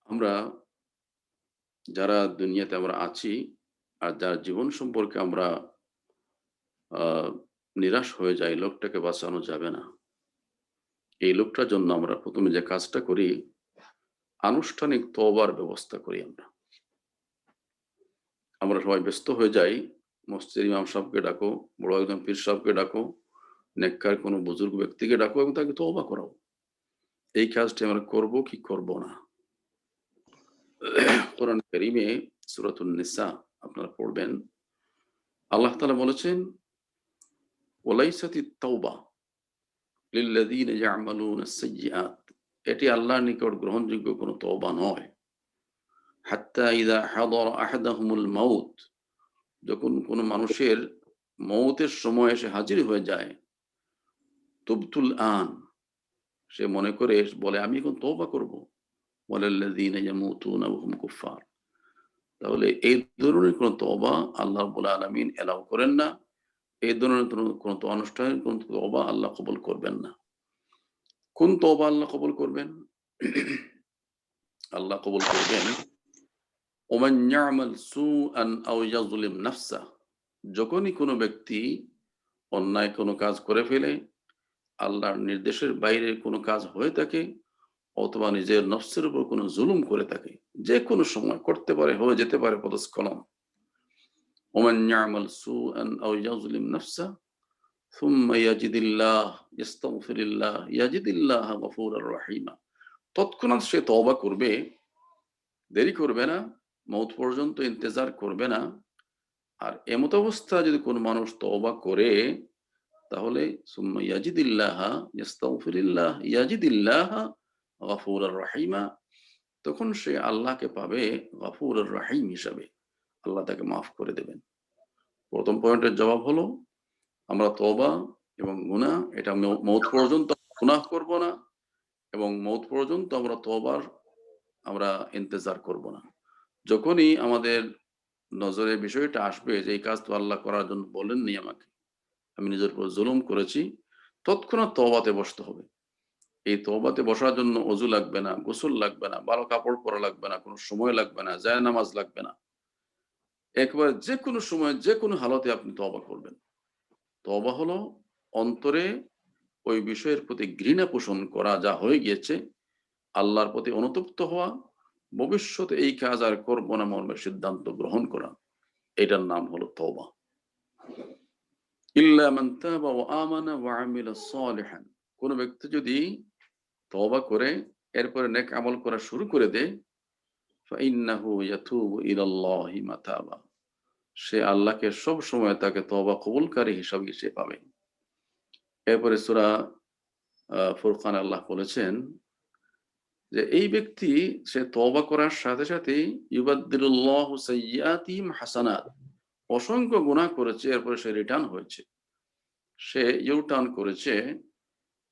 আমরা যারা দুনিয়াতে আমরা আছি আর যার জীবন সম্পর্কে আমরা নিরাশ হয়ে যাই, লোকটাকে বাঁচানো যাবে না। এই লোকটার জন্য আমরা প্রথমে যে কাজটা করি, আনুষ্ঠানিক তওবার ব্যবস্থা করি। আমরা সবাই ব্যস্ত হয়ে যাই, মসজিদের ইমাম সাহেবকে ডাকো, বড় একজন পীর সাহেবকে ডাকো, নেককার কোনো বুজুর্গ ব্যক্তিকে ডাকো এবং তাকে তওবা করাও। এই কাজটি আমরা করব কি করব না? কোরআন কারীমে সূরাতুন নিসা আপনারা পড়বেন, আল্লাহ তাআলা বলেছেন ওয়ালাইসাতিত তাওবা লিল্লাযীনা ইয়া'মালুনা আস-সাইয়্যাত, এটি আল্লাহর নিকট গ্রহণযোগ্য কোনো তওবা নয়। হাত্তা ইযা হাদারা আহাদাহুমুল মাউত, যখন কোনো মানুষের মওতের সময় এসে হাজির হয়ে যায়, তুবতুল আন, সে মনে করে বলে আমি এখন তওবা করব, ওয়ালাল্লাযীনা ইয়ামুতুনা ওয়া হুম কুফফার, তাহলে এই ধরনের কোন তওবা আল্লাহ রাব্বুল আলামিন এলাও করেন না। এই ধরনের কোন অনুষ্ঠানের কোন তওবা আল্লাহ কবুল করবেন না। কোন তওবা আল্লাহ কবুল করবেন? আল্লাহ কবুল করবেন ওমান ইয়ামাল সুআন আও ইয়াজলিম নাফসা, যখনই কোনো ব্যক্তি অন্যায় কোনো কাজ করে ফেলে, আল্লাহর নির্দেশের বাইরে কোনো কাজ হয়ে থাকে, অথবা নিজের নফসের উপর কোনো জুলুম করে থাকে, যে কোনো সময় করতে পারে, হয়ে যেতে পারে পদস্খলন। ওমান ইয়ামাল সুআন আও ইয়াজলিম নাফসা সুম্মা ইয়াজিদিল্লাহ ইস্তাগফিরিল্লাহ ইয়াজিদিল্লাহ গফুরার রহিমা, তৎক্ষণাৎ সে তওবা করবে, দেরি করবে না, মওত পর্যন্ত ইন্তজার করবে না। আর এমত অবস্থা যদি কোন মানুষ তওবা করে, তাহলে সুম্মা ইয়াজিদিল্লাহ ইস্তাগফিরিল্লাহ ইয়াজিদিল্লাহ গফুরার রহিমা, তখন সে আল্লাহকে পাবে গফুর রাহিম হিসাবে, আল্লাহ তাকে মাফ করে দেবেন। প্রথম পয়েন্টের জবাব হলো আমরা তওবা এবং গুনাহ এটা মৌত পর্যন্ত গুনাহ করব না, এবং মৌত পর্যন্ত আমরা তওবার আমরা ইন্তজার করব না। যখনই আমাদের নজরে বিষয়টা আসবে যে এই কাজ তো আল্লাহ করার জন্য বলেননি আমাকে, আমি নিজের উপর জুলুম করেছি, তৎক্ষণাৎ তওবাতে বসতে হবে। এই তওবাতে বসার জন্য ওযু লাগবে না, গোসল লাগবে না, ভালো কাপড় পরা লাগবে না, কোনো সময় লাগবে না, জায়নামাজ লাগবে না। একবারে যে কোনো সময় যে কোনো হালতে আপনি তওবা করবেন। তওবা হলো অন্তরে ওই বিষয়ের প্রতি ঘৃণা পোষণ করা, যা হয়ে গিয়েছে, আল্লাহর প্রতি অনুতপ্ত হওয়া, ভবিষ্যতে এই কাজ আর করব না মর্মে সিদ্ধান্ত গ্রহণ করা, এটার নাম হলো তওবা। ইল্লা মান তাবা ওয়া আমানা ওয়া আমিলা সালিহান, কোন ব্যক্তি যদি তওবা করে এরপরে নেক আমল করা শুরু করে দেয়, ফাইন্নাহু ইয়াতুবু ইলাল্লাহি মাতাবা, সে আল্লাহকে সব সময় তাকে তওবা কবুলকারী হিসাবে সে পাবে। এরপরে সূরা ফুরকান আল্লাহ বলেছেন যে এই ব্যক্তি সে তওবা করার সাথে সাথে ইউবাদদিলুল্লাহু সাইয়্যাতিহিম হাসানাত, অসংখ্য গুনাহ করেছে এরপরে সে রিটার্ন হয়েছে, সে ইউটার্ন করেছে,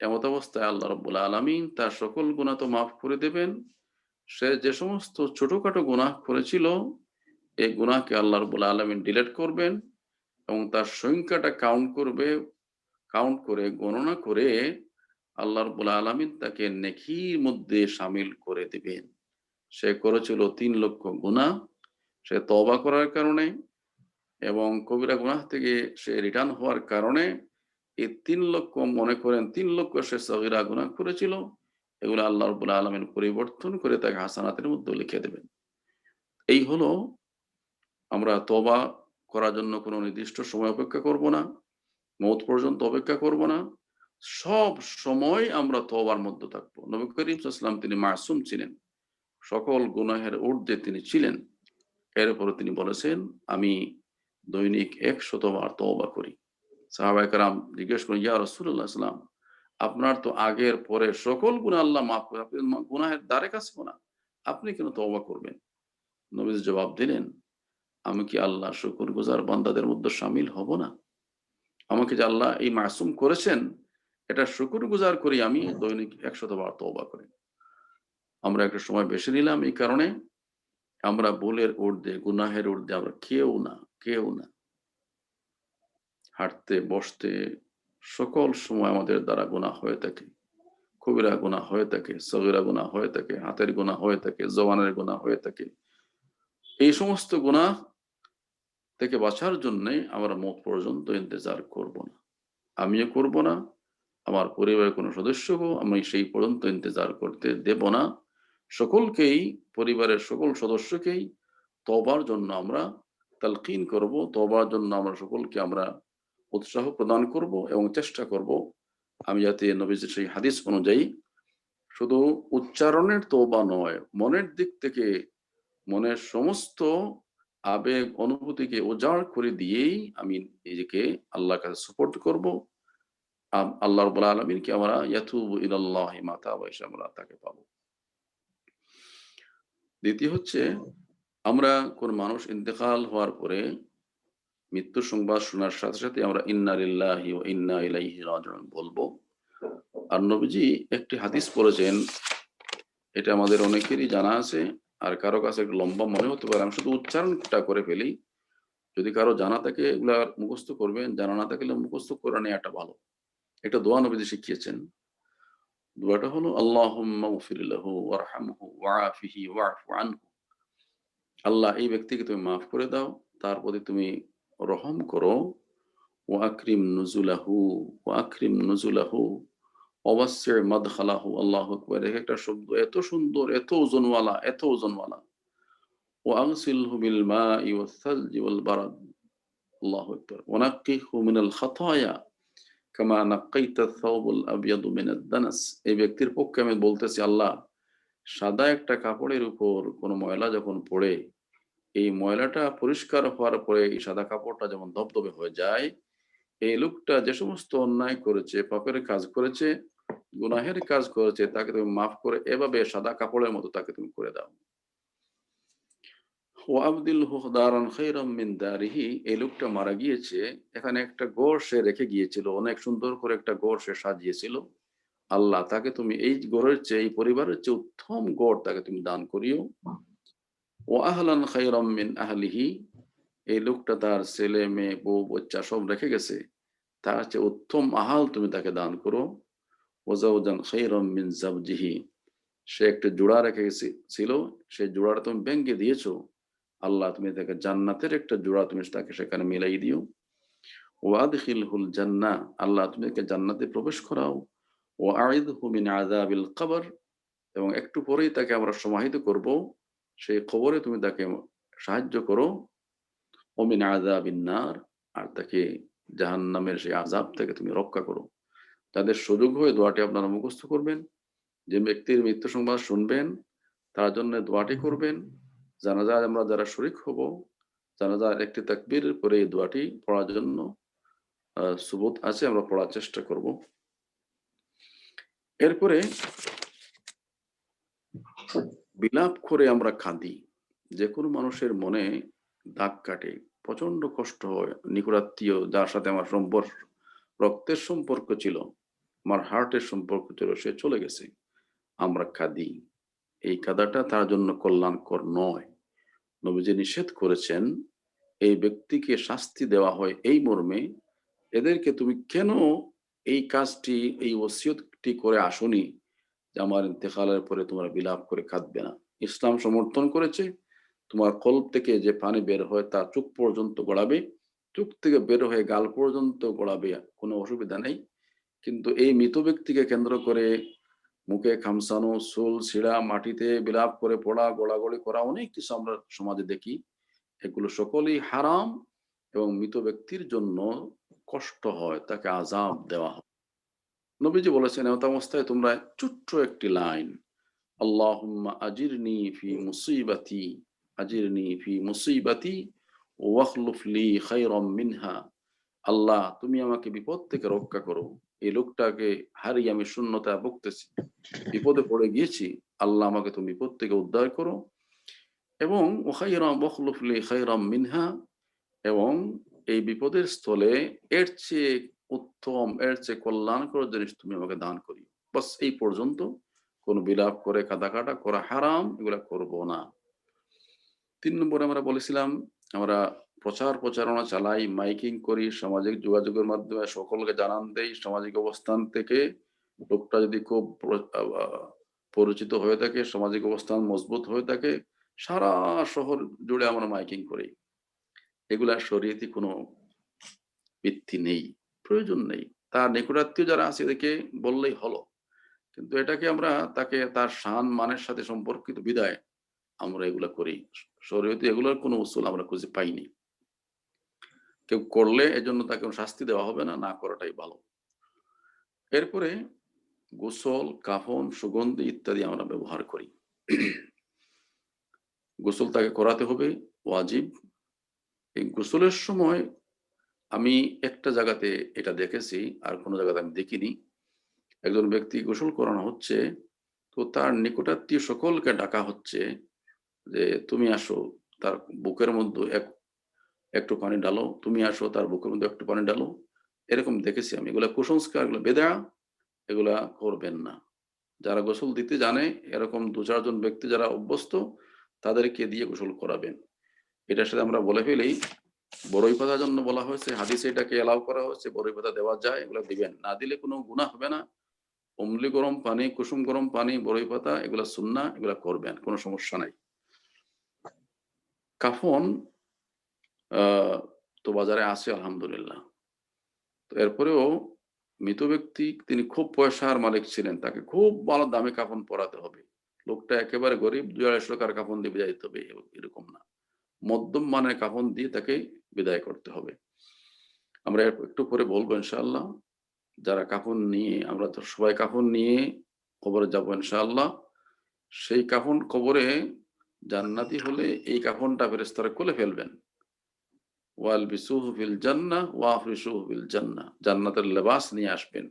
এমত অবস্থায় আল্লাহ রাব্বুল আলামিন তার সকল গুনাহ তো মাফ করে দেবেন। সে যে সমস্ত ছোটখাটো গুনাহ করেছিল এই গুনাহকে আল্লাহ রাব্বুল আলামিন ডিলিট করবেন এবং তার সংখ্যাটা কাউন্ট করে গণনা করে আল্লাহ রাব্বুল আলামিন তাকে নেকির মধ্যে শামিল করে দিবেন। সে করেছিল 3 লক্ষ গুনাহ, সে তওবা করার কারণে এবং কবিরা গুনাহ থেকে সে রিটার্ন হওয়ার কারণে এই 3 লক্ষ, মনে করেন 3 লক্ষ সে সগীরা গুনাহ করেছিল, এগুলো আল্লাহ রাব্বুল আলামিন পরিবর্তন করে তাকে হাসানাতের মধ্যে লিখে দেবেন। এই হলো আমরা তওবা করার জন্য কোনো নির্দিষ্ট সময় অপেক্ষা করব না, মওত পর্যন্ত অপেক্ষা করব না, সব সময় আমরা তওবার মধ্যে থাকবো। নবী করিম সাল্লাল্লাহু আলাইহি ওয়াসাল্লাম তিনি মাসুম ছিলেন, সকল গুনাহের ঊর্ধ্বে তিনি ছিলেন। এরপরে তিনি বলেছেন আমি দৈনিক 100 বার তওবা করি। সাহাবায়ে কেরাম জিজ্ঞেস করেন, ইয়া রাসূলুল্লাহ সাল্লাম, আপনার তো আগের পরে সকল গুনাহ আল্লাহ মাফ করে, আপনি গুনাহের দ্বারে কাছে না, আপনি কেন তওবা করবেন? নবীজি জবাব দিলেন, আমি কি আল্লাহ শুকরগুজার বান্দাদের মধ্যে শামিল হব না? আমাকে যে আল্লাহ এই মাসুম করেছেন এটা শুকরগুজার করি, আমি দৈনিক 100 বার তওবা করি। আমরা একটা সময় বেশি নিলাম, এই কারণে আমরা ভুলের ঊর্ধ্বে, গুনাহের ঊর্ধ্বে আমরা কেউ না। হাঁটতে বসতে সকল সময় আমাদের দ্বারা গুনাহ হয়ে থাকে, কবিরা গুনাহ হয়ে থাকে, সগীরা গুনাহ হয়ে থাকে, হাতের গুনাহ হয়ে থাকে, জবানের গুনাহ হয়ে থাকে। এই সমস্ত গুনাহ থেকে বাঁচার জন্য আমরা মওত পর্যন্ত ইন্তজার করব না, আমিও করব না, আমার পরিবারের কোনো সদস্যকেও আমি সেই পর্যন্ত ইন্তজার করতে দেব না। সকলকেই, পরিবারের সকল সদস্যকেই তওবার জন্য আমরা তালকিন করব, তওবার জন্য আমরা সকলকে আমরা উৎসাহ প্রদান করব এবং চেষ্টা করব আমি যাতে নবীজির সেই হাদিস অনুযায়ী শুধু উচ্চারণের তওবা নয়, মনের দিক থেকে মনের সমস্ত আবেগ অনুভূতিকে উজাড় করে দিয়েই আমি নিজেকে আল্লাহর কাছে সুপর্দ করব। আল্লাহ রাব্বুল আলামিনকে আমরা ইয়াতুবু ইলাল্লাহি মাতাবা হিসেবে আমরা তাকে পাবো। দ্বিতীয় হচ্ছে আমরা কোন মানুষ ইন্তেকাল হওয়ার পরে মৃত্যু সংবাদ শোনার সাথে সাথে আমরা ইন্না লিল্লাহি ওয়া ইন্না ইলাইহি রাজিউন বলবো। আর নবীজি একটি হাদিস বলেছেন, এটা আমাদের অনেকেরই জানা আছে, আর কারো কাছে একটু লম্বা মনে হতে পারে, আমি শুধু উচ্চারণটা করে ফেলি। যদি কারো জানা থাকে এগুলা মুখস্থ করবেন, জানা না থাকলে মুখস্থ করে নেওয়াটা ভালো। একটা দোয়া নবীজি শিখিয়েছেন, দোয়াটা হলো আল্লাহুম্মা গফির লাহু ওয়ারহামহু ওয়াআফিহি ওয়া'ফু আনহু। আল্লাহ এই ব্যক্তিকে তুমি মাফ করে দাও, তার প্রতি তুমি রহম করো, ওয়া আকরিম নুজুলাহু ওয়াসসি' মাদখালাহু। আল্লাহু আকবার, একটা শব্দ এত সুন্দর, এত ওজনওয়ালা। ওয়া আগসিলহু বিল মাই ওয়াস সালজি ওয়াল বারাদ। আল্লাহু আকবার। ওয়া নাক্কিহু মিনাল খাতায়া কামা নাক্কাইতা আস-সাওবুল আবয়াদু মিনাদ দানাস। এই ব্যক্তির পক্ষে আমি বলতেছি, আল্লাহ সাদা একটা কাপড়ের উপর কোনো ময়লা যখন পড়ে, এই ময়লাটা পরিষ্কার হওয়ার পরে এই সাদা কাপড়টা যেমন ধবধবে হয়ে যায়, এই লোকটা যে সমস্ত অন্যায় করেছে, পাপের কাজ করেছে, গুনাহের কাজ করেছে তাকে তুমি মাফ করে এভাবে সাদা কাপড়ের মতো তাকে তুমি করে দাও। এই লোকটা মারা গিয়েছে, এখানে একটা গড় সে রেখে গিয়েছিল, অনেক সুন্দর করে একটা গড় সে সাজিয়েছিল। আল্লাহ তাকে তুমি এই গড়ের চেয়ে, এই পরিবারের চেয়ে উত্তম গড় তাকে তুমি দান করিও। ও আহলান খায়রাম মিন আহলিহি, এই লোকটা তার ছেলে মেয়ে বউ বাচ্চা সব রেখে গেছে, তার চেয়ে উত্তম আহাল তুমি তাকে দান করো। ও যাওজান খায়রাম মিন যাওজিহি, সে একটা জোড়া রেখে ছিল, সেই জোড়াটা তুমি ভেঙে দিয়েছো, আল্লাহ তুমি তাকে জান্নাতের একটা জোড়া তুমি তাকে সেখানে মিলাই দিও। ওয়াদখিলহুল জান্নাহ, আল্লাহ তুমি তাকে জান্নাতে প্রবেশ করাও। ও আইদহু মিন আযাবিল কবর, এবং একটু পরেই তাকে আমরা সমাহিত করব, সেই কবরে তুমি তাকে সাহায্য করো। ও মিন আযাবিন নার, আর তাকে জাহান্নামের সেই আযাব থেকে তুমি রক্ষা করো। তাদের সুযোগ হয়ে দোয়াটি আপনারা মুখস্থ করবেন, যে ব্যক্তির মৃত্যু সংবাদ শুনবেন তার জন্য দোয়াটি করবেন। জানাজায় আমরা যারা শরীক হব, জানাজার একটি তাকবীর করে এই দোয়াটি পড়ার জন্য সুবুত আছে, আমরা পড়ার চেষ্টা করব। এরপরে বিলাপ করে আমরা কাঁদি। যে কোনো মানুষের মনে দাগ কাটে, প্রচন্ড কষ্ট হয়। নিকটাত্মীয় যার সাথে আমার সম্পর্ক, রক্তের সম্পর্ক ছিল, আমার হার্টের সম্পর্ক ছিল, সে চলে গেছে, আমরা কাঁদি। এই কাঁদাটা তার জন্য কল্যাণকর নয়। নবীজি নিষেধ করেছেন এই ব্যক্তিকে শাস্তি দেওয়া হয় এই মর্মে, এদেরকে তুমি কেন এই কাজটি, এই ওসিয়তটি করে আসনি যে আমার ইন্তেকালের পরে তোমরা বিলাপ করে কাঁদবে না। ইসলাম সমর্থন করেছে তোমার কল্প থেকে যে পানি বের হয় তা চোখ পর্যন্ত গড়াবে, চোখ থেকে বের হয়ে গাল পর্যন্ত গড়াবে, কোনো অসুবিধা নেই। কিন্তু এই মৃত ব্যক্তিকে কেন্দ্র করে মুখে খামসানো, চুল ছিঁড়া, মাটিতে বিলাপ করে পড়া, গোড়াগড়ি করা, অনেক কিছু আমরা সমাজে দেখি। এগুলো সকলেই হারাম এবং মৃত ব্যক্তির জন্য কষ্ট হয়, তাকে আযাব দেওয়া হয়। নবীজি বলেছেন এমত অবস্থায় তোমরা ছোট্ট একটি লাইন, আল্লাহুম্মা আজিরনি ফি মুসিবাতি, আজিরনি ফি মুসিবাতি ওয়াখলুফ লি খায়রাম মিনহা, আল্লাহ তুমি আমাকে বিপদ থেকে রক্ষা করো। এই লোকটাকে হারিয়ে আমি শূন্যতা ভুগতেছি, বিপদে পড়ে গিয়েছি, আল্লাহ আমাকে তুমি বিপদ থেকে উদ্ধার করো। এবং ওয়াখলুফ লি খায়রাম মিনহা, এবং এই বিপদের স্থলে এর চেয়ে উত্তম, এর চেয়ে কল্যাণকর জিনিস তুমি আমাকে দান করি। বাস এই পর্যন্ত। কোন বিলাপ করে কাঁদাকাটা করা হারাম, এগুলা করব না। 3 নম্বরে আমরা বলেছিলাম আমরা প্রচারণা চালাই, মাইকিং করি, সামাজিক যোগাযোগের মাধ্যমে সকলকে জানান দেই। সামাজিক অবস্থান থেকে লোকটা যদি খুব পরিচিত হয়ে থাকে, সামাজিক অবস্থান মজবুত হয়ে থাকে, সারা শহর জুড়ে আমরা মাইকিং করি। এগুলা শরীয়তি কোনো ভিত্তি নেই, প্রয়োজন নেই। তার নিকটাত্মীয় যারা আছে এদেরকে বললেই হলো, কিন্তু এটাকে আমরা তাকে তার শান মানের সাথে সম্পর্কিত বিদায় আমরা এগুলা করি। শরীয়তে এগুলোর কোনো উসুল আমরা খুঁজে পাইনি। কেউ করলে এজন্য তাকে শাস্তি দেওয়া হবে না, না করাটাই ভালো। এরপরে গোসল, কাফন, সুগন্ধি ইত্যাদি আমরা ব্যবহার করি। গোসল তাকে করাতে হবে, ওয়াজিব। এই গোসলের সময় আমি একটা জায়গাতে এটা দেখেছি, আর কোনো জায়গাতে আমি দেখিনি। একজন ব্যক্তি গোসল করানো হচ্ছে, তো তার নিকটাত্মীয় সকলকে ডাকা হচ্ছে যে তুমি আসো, তার বুকের মধ্যে একটু পানি ডালো, তুমি আসো, তার বুকের মধ্যে একটু পানি ডালো। এরকম দেখেছি আমি। এগুলা কুসংস্কার, এগুলো বেদা, এগুলা করবেন না। যারা গোসল দিতে জানে, এরকম 2-4 জন ব্যক্তি যারা অভ্যস্ত, তাদেরকে দিয়ে গোসল করাবেন। এটার সাথে আমরা বলে ফেলি বড়ই পাতার জন্য বলা হয়েছে, হাদিসে এটাকে এলাও করা হয়েছে, বড়ই পাতা দেওয়া যায়, এগুলো দিবেন। না দিলে কোনো গুনাহ হবে না। অম্লি গরম পানি, কুসুম গরম পানি, বড়ই পাতা, এগুলা সুন্নাহ, এগুলা করবেন, কোনো সমস্যা নাই। কাফন তো বাজারে আছে আলহামদুলিল্লাহ। তো এরপরেও মৃত ব্যক্তি তিনি খুব পয়সার মালিক ছিলেন, তাকে খুব ভালো দামে কাফন পরাতে হবে। লোকটা একেবারে গরিব, 200-250 টাকার কাফন দিয়ে বিদায় দিতে হবে, এরকম না। মধ্যম মানের কাফন দিয়ে তাকে বিদায় করতে হবে। আমরা একটু পরে বলবো ইনশাআল্লাহ। যারা কাফন নিয়ে, আমরা তো সবাই কাফন নিয়ে কবরে যাবো ইনশাআল্লাহ। সেই কাফন কবরে জান্নাতি হলে এই কাফনটা ফেরেশতারা খুলে ফেলবেন। ওয়ালবিসুহু ফিল জান্নাহ ওয়া আফরিশুহু ফিল জান্নাহ, জান্নাতের লেবাস নিয়ে আসবেন,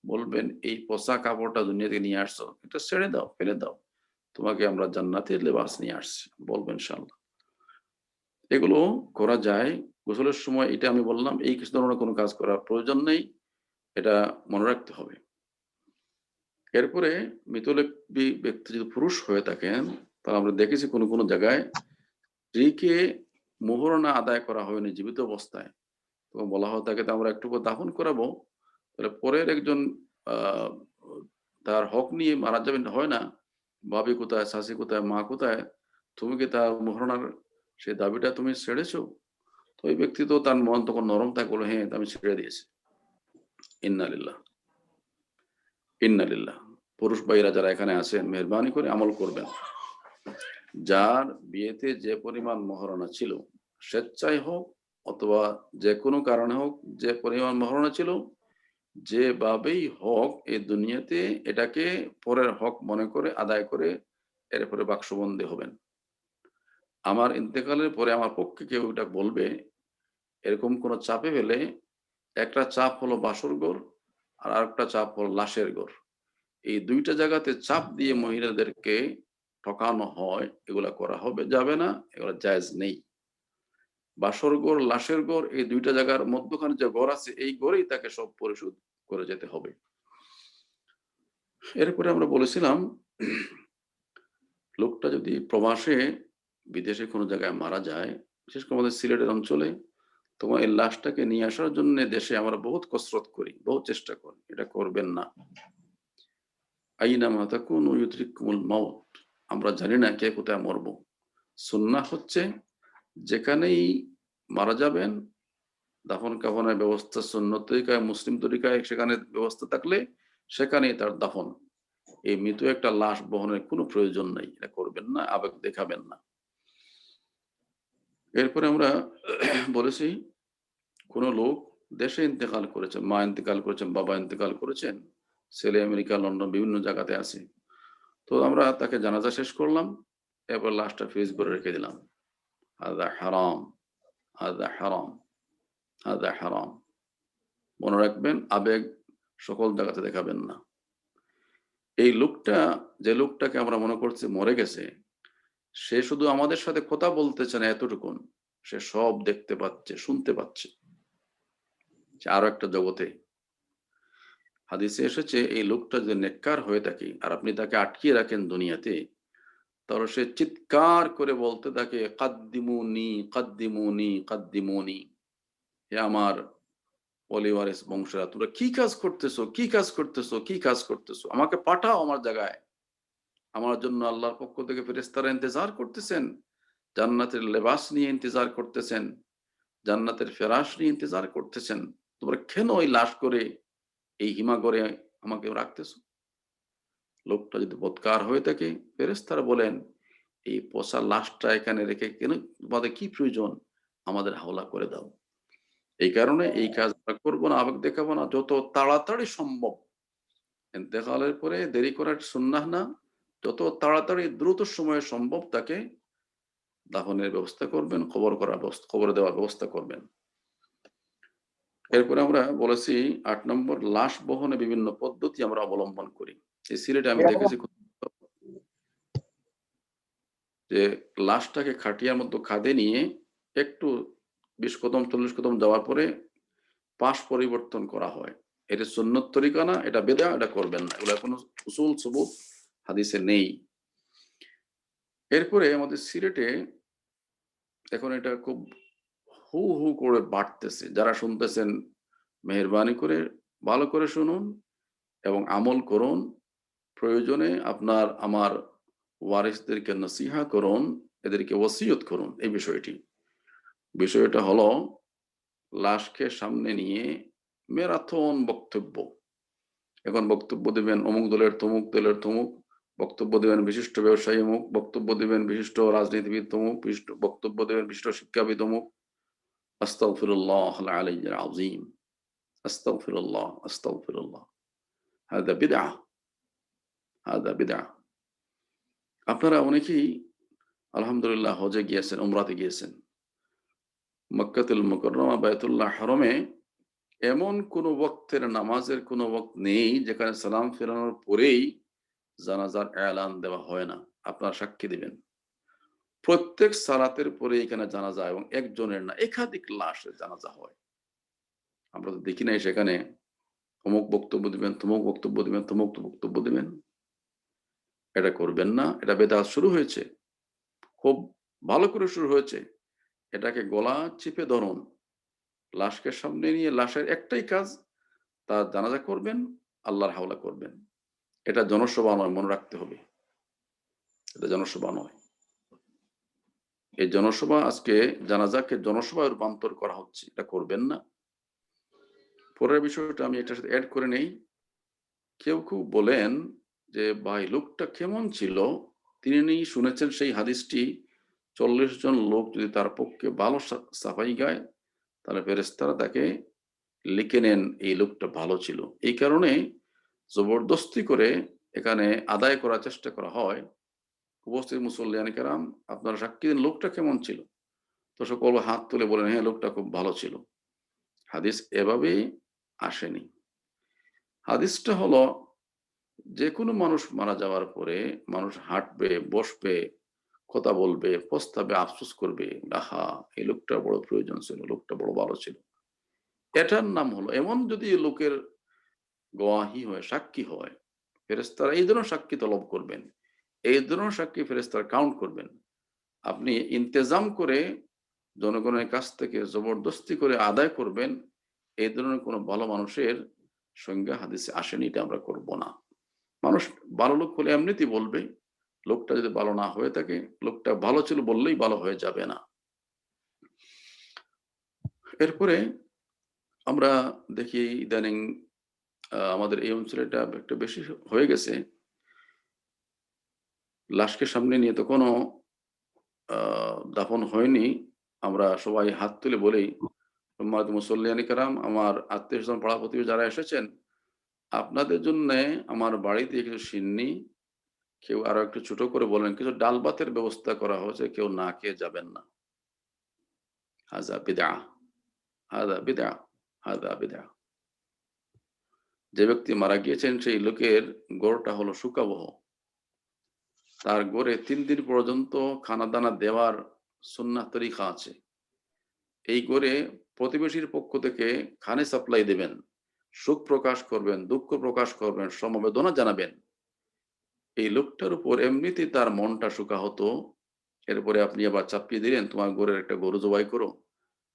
বলবেন এই পচা কাপড়টা দুনিয়াতে নিয়ে আসছো, এটা ছেড়ে দাও, ফেলে দাও, তোমাকে আমরা জান্নাতের লেবাস নিয়ে আসছি, বলবেন ইনশাআল্লাহ। এগুলো করা যায় গোসলের সময়। এটা আমি বললাম, এই কিছু ধরনের কোনো কাজ করার প্রয়োজন নেই, এটা মনে রাখতে হবে। এরপরে মৃত ব্যক্তি যদি পুরুষ হয়ে থাকেন, তাহলে আমরা দেখেছি কোনো কোনো জায়গায় স্ত্রীকে মোহরানা আদায় করা হয়নি জীবিত অবস্থায়, তো বলা হয় তাকে তো আমরা একটু দাফন করাবো, তাহলে পরের একজন আহ তার হক নিয়ে মারা যাবেন, হয় না, ভাবি কোথায়, শাশি কোথায়, মা কোথায়, তুমি কি তার মোহরানার সেই দাবিটা তুমি ছেড়েছো? তো ওই ব্যক্তি তো তার মন তখন নরম থাকে, বলে হ্যাঁ আমি ছেড়ে দিয়েছি। ইন্নালিল্লাহ ইন্নালিল্লাহ। পুরুষ ভাইরা যারা এখানে আছেন, মেহরবানি করে আমল করবেন। যার বিয়েতে যে পরিমাণ মহারণা ছিল, স্বেচ্ছায় হোক অথবা যে কোনো কারণে হোক, যে পরিমাণ মহারণা ছিল, যেভাবেই হোক এই দুনিয়াতে এটাকে পরের হক মনে করে আদায় করে এরপরে বাক্সবন্দী হবেন। আমার ইন্তেকালের পরে আমার পক্ষে কেউ এটা বলবে, এরকম কোনো চাপে ফেলে, একটা চাপ হলো বাসর ঘর আর আরেকটা চাপ হলো লাশের ঘর। এই দুইটা জায়গাতে চাপ দিয়ে মহিলাদেরকে ঠকানো হয়, এগুলা করা হবে যাবে না, এগুলা জায়েজ নেই। বাসর ঘর, লাশের ঘর, এই দুইটা জায়গার মধ্যখানে যে ঘর আছে, এই ঘরেই তাকে সব পরিশোধ করে যেতে হবে। এরপরে আমরা বলেছিলাম, লোকটা যদি প্রবাসে বিদেশে কোনো জায়গায় মারা যায়, বিশেষ করে আমাদের সিলেটের অঞ্চলে, তোমার এই লাশটাকে নিয়ে আসার জন্য দেশে আমরা বহুত কসরত করি, বহুত চেষ্টা করি, এটা করবেন না। আইনামা তাকুনু ইউদরিকুমুল মাউত, আমরা জানি না কে কোথায় মরবো। সুন্নাহ হচ্ছে যেখানেই মারা যাবেন, দাফন কাফনের ব্যবস্থা সুন্নত তরিকায়, মুসলিম তরিকায় সেখানে ব্যবস্থা থাকলে সেখানেই তার দাফন। এই মৃত একটা লাশ বহনের কোনো প্রয়োজন নেই, এটা করবেন না, আবেগ দেখাবেন না। এরপরে আমরা বলেছি, কোন লোক দেশে ইন্তেকাল করেছেন, মা ইন্তেকাল করেছেন, বাবা ইন্তেকাল করেছেন, ছেলে আমেরিকা, লন্ডন, বিভিন্ন জায়গাতে আছে, তো আমরা তাকে জানাজা শেষ করলাম, এরপর লাশটা ফ্রিজ করে রেখে দিলাম। হাদা হারাম, হাদা হারাম, হাদা হারাম। মনে রাখবেন, আবেগ সকল জায়গাতে দেখাবেন না। এই লোকটা, যে লোকটাকে আমরা মনে করছি মরে গেছে, সে শুধু আমাদের সাথে কথা বলতেছে না এতটুকুন, সে সব দেখতে পাচ্ছে, শুনতে পাচ্ছে, আরো একটা জগতে। হাদিসে এসেছে, এই লোকটা যদি নেককার হয়ে থাকে আর আপনি তাকে আটকিয়ে রাখেন দুনিয়াতে, তাহলে সে চিৎকার করে বলতে থাকে, কাদ্দিমুনি কাদ্দিমুনি কাদ্দিমুনি, হে আমার পলিওয়ারিস বংশরা, তোমরা কি কাজ করতেছো, কি কাজ করতেছো, কি কাজ করতেছো, আমাকে পাঠাও আমার জায়গায়। আমার জন্য আল্লাহর পক্ষ থেকে ফেরেশতারা ইন্তজার করতেছেন, জান্নাতের লেবাস নিয়ে ইন্তজার করতেছেন, জান্নাতের ফেরাশ নিয়ে ইন্তজার করতেছেন। তোমরা কেন ওই লাশ করে এই হিমাগরে আমাকে রাখতেছো? লোকটা যদি বদকার হয়ে থাকে, ফেরেশতারা বলেন, এই পচা লাশটা এখানে রেখে কেন, তোমাদের কি প্রয়োজন, আমাদের হাওলা করে দাও। এই কারণে এই কাজ আমরা করবো না, আবেগ দেখাবো না, যত তাড়াতাড়ি সম্ভব। ইন্তেকালের পরে দেরি করার সুন্নাহ না, যত তাড়াতাড়ি দ্রুত সময়ে সম্ভব তাকে দাফনের ব্যবস্থা করবেন, খবর দেওয়ার ব্যবস্থা করবেন। এরপরে আমরা বলেছি 8 নম্বর, লাশ বহনে বিভিন্ন পদ্ধতি আমরা অবলম্বন করি। এই সিলেটে আমি দেখেছি যে লাশটাকে খাটিয়ার মধ্যে খাদে নিয়ে একটু 20 কদম 40 কদম যাওয়ার পরে পাশ পরিবর্তন করা হয়। এটা সুন্নত তরিকা না, এটা বেদা, এটা করবেন না, এগুলো কোনো উসুল সুবুত হাদিসে নেই। এরপরে আমাদের সিলেটে এখন এটা খুব হু হু করে বাড়তেছে। যারা শুনতেছেন মেহেরবানি করে ভালো করে শুনুন এবং আমল করুন। প্রয়োজনে আপনার আমার ওয়ারিসদেরকে নসিহা করুন, এদেরকে ওসিয়ত করুন। এই বিষয়টা হলো, লাশকে সামনে নিয়ে ম্যারাথন বক্তব্য। এখন বক্তব্য দিবেন অমুক দলের তমুক দলের তমুক, বক্তব্য দিবেন বিশিষ্ট ব্যবসায়ী অমুক, বক্তব্য দিবেন বিশিষ্ট রাজনীতিবিদ তমুক, বক্তব্য দিবেন বিশিষ্ট শিক্ষাবিদ অমুক। আস্তাগফিরুল্লাহ আল আলিয়্যিল আযীম, আস্তাগফিরুল্লাহ, আস্তাগফিরুল্লাহ। হাদা বিদআহ, হাদা বিদআহ। আপনারা অনেকেই আলহামদুলিল্লাহ হজে গিয়েছেন, উমরাতে গিয়েছেন। মক্কাতুল মুকাররমা, বায়তুল্লাহ হারামে এমন কোন ওয়াক্তের নামাজের কোন ওয়াক্ত নেই যেখানে সালাম ফেরানোর পরেই জানাজার এলান দেওয়া হয় না। আপনারা সাক্ষী দিবেন, প্রত্যেক সালাতের পরে এখানে জানাজা, এবং একজনের না একাধিক লাশের জানাজা হয়। আমরা তো দেখি নাই সেখানে অমুক বক্তব্য দিবেন, তমুক বক্তব্য দিবেন, তমুক বক্তব্য দিবেন। এটা করবেন না, এটা বেদাত শুরু হয়েছে, খুব ভালো করে শুরু হয়েছে। এটাকে গলা চিপে ধরুন, লাশকে সামনে নিয়ে লাশের একটাই কাজ, তার জানাজা করবেন, আল্লাহর হাওলা করবেন। এটা জনসভা নয়, মনে রাখতে হবে, এটা জনসভা নয়। এই জনসভা, আজকে জানাজাকে জনসভায় রূপান্তর করা হচ্ছে, এটা করবেন না। পরের বিষয়টা আমি এটার সাথে অ্যাড করে নেই। কেউ কেউ বলেন যে ভাই লোকটা কেমন ছিল, তিনি শুনেছেন সেই হাদিসটি, 40 জন লোক যদি তার পক্ষে ভালো সাফাই গায় তাহলে ফেরেশতারা তাকে লিখে নেন এই লোকটা ভালো ছিল। এই কারণে জবরদস্তি করে এখানে আদায় করার চেষ্টা করা হয়। উপস্থিত মুসল্লিয়ান কেরাম, আপনারা সাক্ষী দিন লোকটা কেমন ছিল, তো সকল হাত তুলে বলেন হ্যাঁ লোকটা খুব ভালো ছিল। হাদিস এভাবেই আসেনি। হাদিসটা হলো যে কোনো মানুষ মারা যাওয়ার পরে মানুষ হাঁটবে, বসবে, কথা বলবে, পস্তাবে, আফসোস করবে, আহা এই লোকটা বড় প্রয়োজন ছিল, লোকটা বড় ভালো ছিল। এটার নাম হলো, এমন যদি লোকের গওয়াহি হয়, সাক্ষী হয়, ফেরেশতারা এই ধরনের সাক্ষী তলব করবেন, এই ধরনের সাক্ষী ফেরেশতারা কাউন্ট করবেন। আপনি ইন্তেজাম করে জনগণের কাছ থেকে জবরদস্তি করে আদায় করবেন, এই ধরনের কোনো ভালো মানুষের সংজ্ঞা হাদিসে আসেনি, এটা আমরা করব না। মানুষ ভালো লোক হলে এমনিতেই বলবে, লোকটা যদি ভালো না হয়ে থাকে, লোকটা ভালো ছিল বললেই ভালো হয়ে যাবে না। এরপরে আমরা দেখি ইদানিং আমাদের এই অঞ্চলে এটা একটু বেশি হয়ে গেছে, লাশকে সামনে নিয়ে তো কোনো দাফন হয়নি, আমরা সবাই হাত তুলে বলি সম্মানিত মুসল্লিয়ান কেরাম, আমার আত্মীয় স্বজন, পাড়া প্রতিবেশী যারা এসেছেন, আপনাদের জন্য আমার বাড়িতে কিছু সিন্নি, কেউ আরো একটু ছোট করে বলেন কিছু ডাল ভাতের ব্যবস্থা করা হয়েছে, কেউ না খেয়ে যাবেন না। হাযা বিদআ, হাযা বিদআ, হাযা বিদআ। যে ব্যক্তি মারা গিয়েছেন সেই লোকের গড়টা হলো সুকাবহ, তার গড়ে 3 দিন পর্যন্ত খানা দানা দেওয়ার সুন্নাহ তরিকা আছে। এই গড়ে প্রতিবেশীর পক্ষ থেকে খানে সাপ্লাই দেবেন, সুখ প্রকাশ করবেন, দুঃখ প্রকাশ করবেন, সমবেদনা জানাবেন। এই লোকটার উপর এমনিতেই তার মনটা শুকা হতো, এরপরে আপনি আবার চাপিয়ে দিলেন তোমার গড়ের একটা গরু জবাই করো,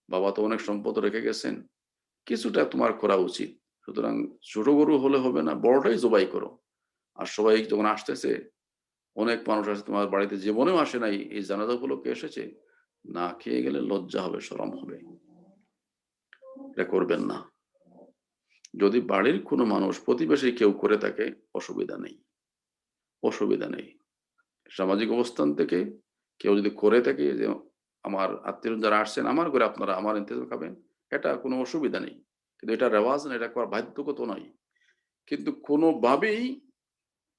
বাবা তো অনেক সম্পদ রেখে গেছেন, কিছুটা তোমার করা উচিত, সুতরাং ছোট গরু হলে হবে না, বড়টাই জবাই করো। আর সবাই যখন আসতেছে, অনেক মানুষ আছে তোমার বাড়িতে জীবনেও আসে নাই, এই জানাজা উপলক্ষে এসেছে, না খেয়ে গেলে লজ্জা হবে, শরম হবে, এটা করবেন না। যদি বাড়ির কোনো মানুষ, প্রতিবেশী কেউ করে থাকে, অসুবিধা নেই, অসুবিধা নেই। সামাজিক অবস্থান থেকে কেউ যদি করে থাকে যে আমার আত্মীয় যারা আসছেন আমার ঘরে আপনারা আমার ইন্তেজাম খাবেন, এটা কোনো অসুবিধা নেই, কিন্তু এটা রেওয়াজ না, এটা করার বাধ্যগত নয়। কিন্তু কোনোভাবেই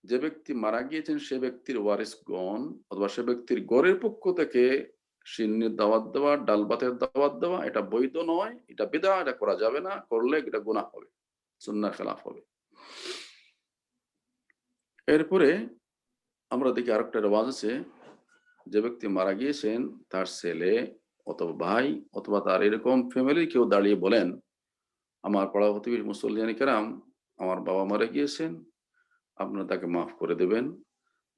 যে ব্যক্তি মারা গিয়েছেন সে ব্যক্তির ওয়ারিসগণ অথবা সে ব্যক্তির গড়ের পক্ষ থেকে সিন্নির দাওয়াত দেওয়া, ডাল ভাতের দাওয়াত দেওয়া, এটা বৈধ নয়, এটা বিদআ, এটা করা যাবে না, করলে এটা গুনাহ হবে, সুন্নাহর খেলাফ হবে। এরপরে আমরা দেখি আরেকটা রেওয়াজ আছে, যে ব্যক্তি মারা গিয়েছেন তার ছেলে অথবা ভাই অথবা তার এরকম ফ্যামিলির কেউ দাঁড়িয়ে বলেন, আমার পাড়া প্রতিবেশী মুসল্লিয়ান কেরাম, আমার বাবা মারা গিয়েছেন, আপনারা তাকে মাফ করে দেবেন,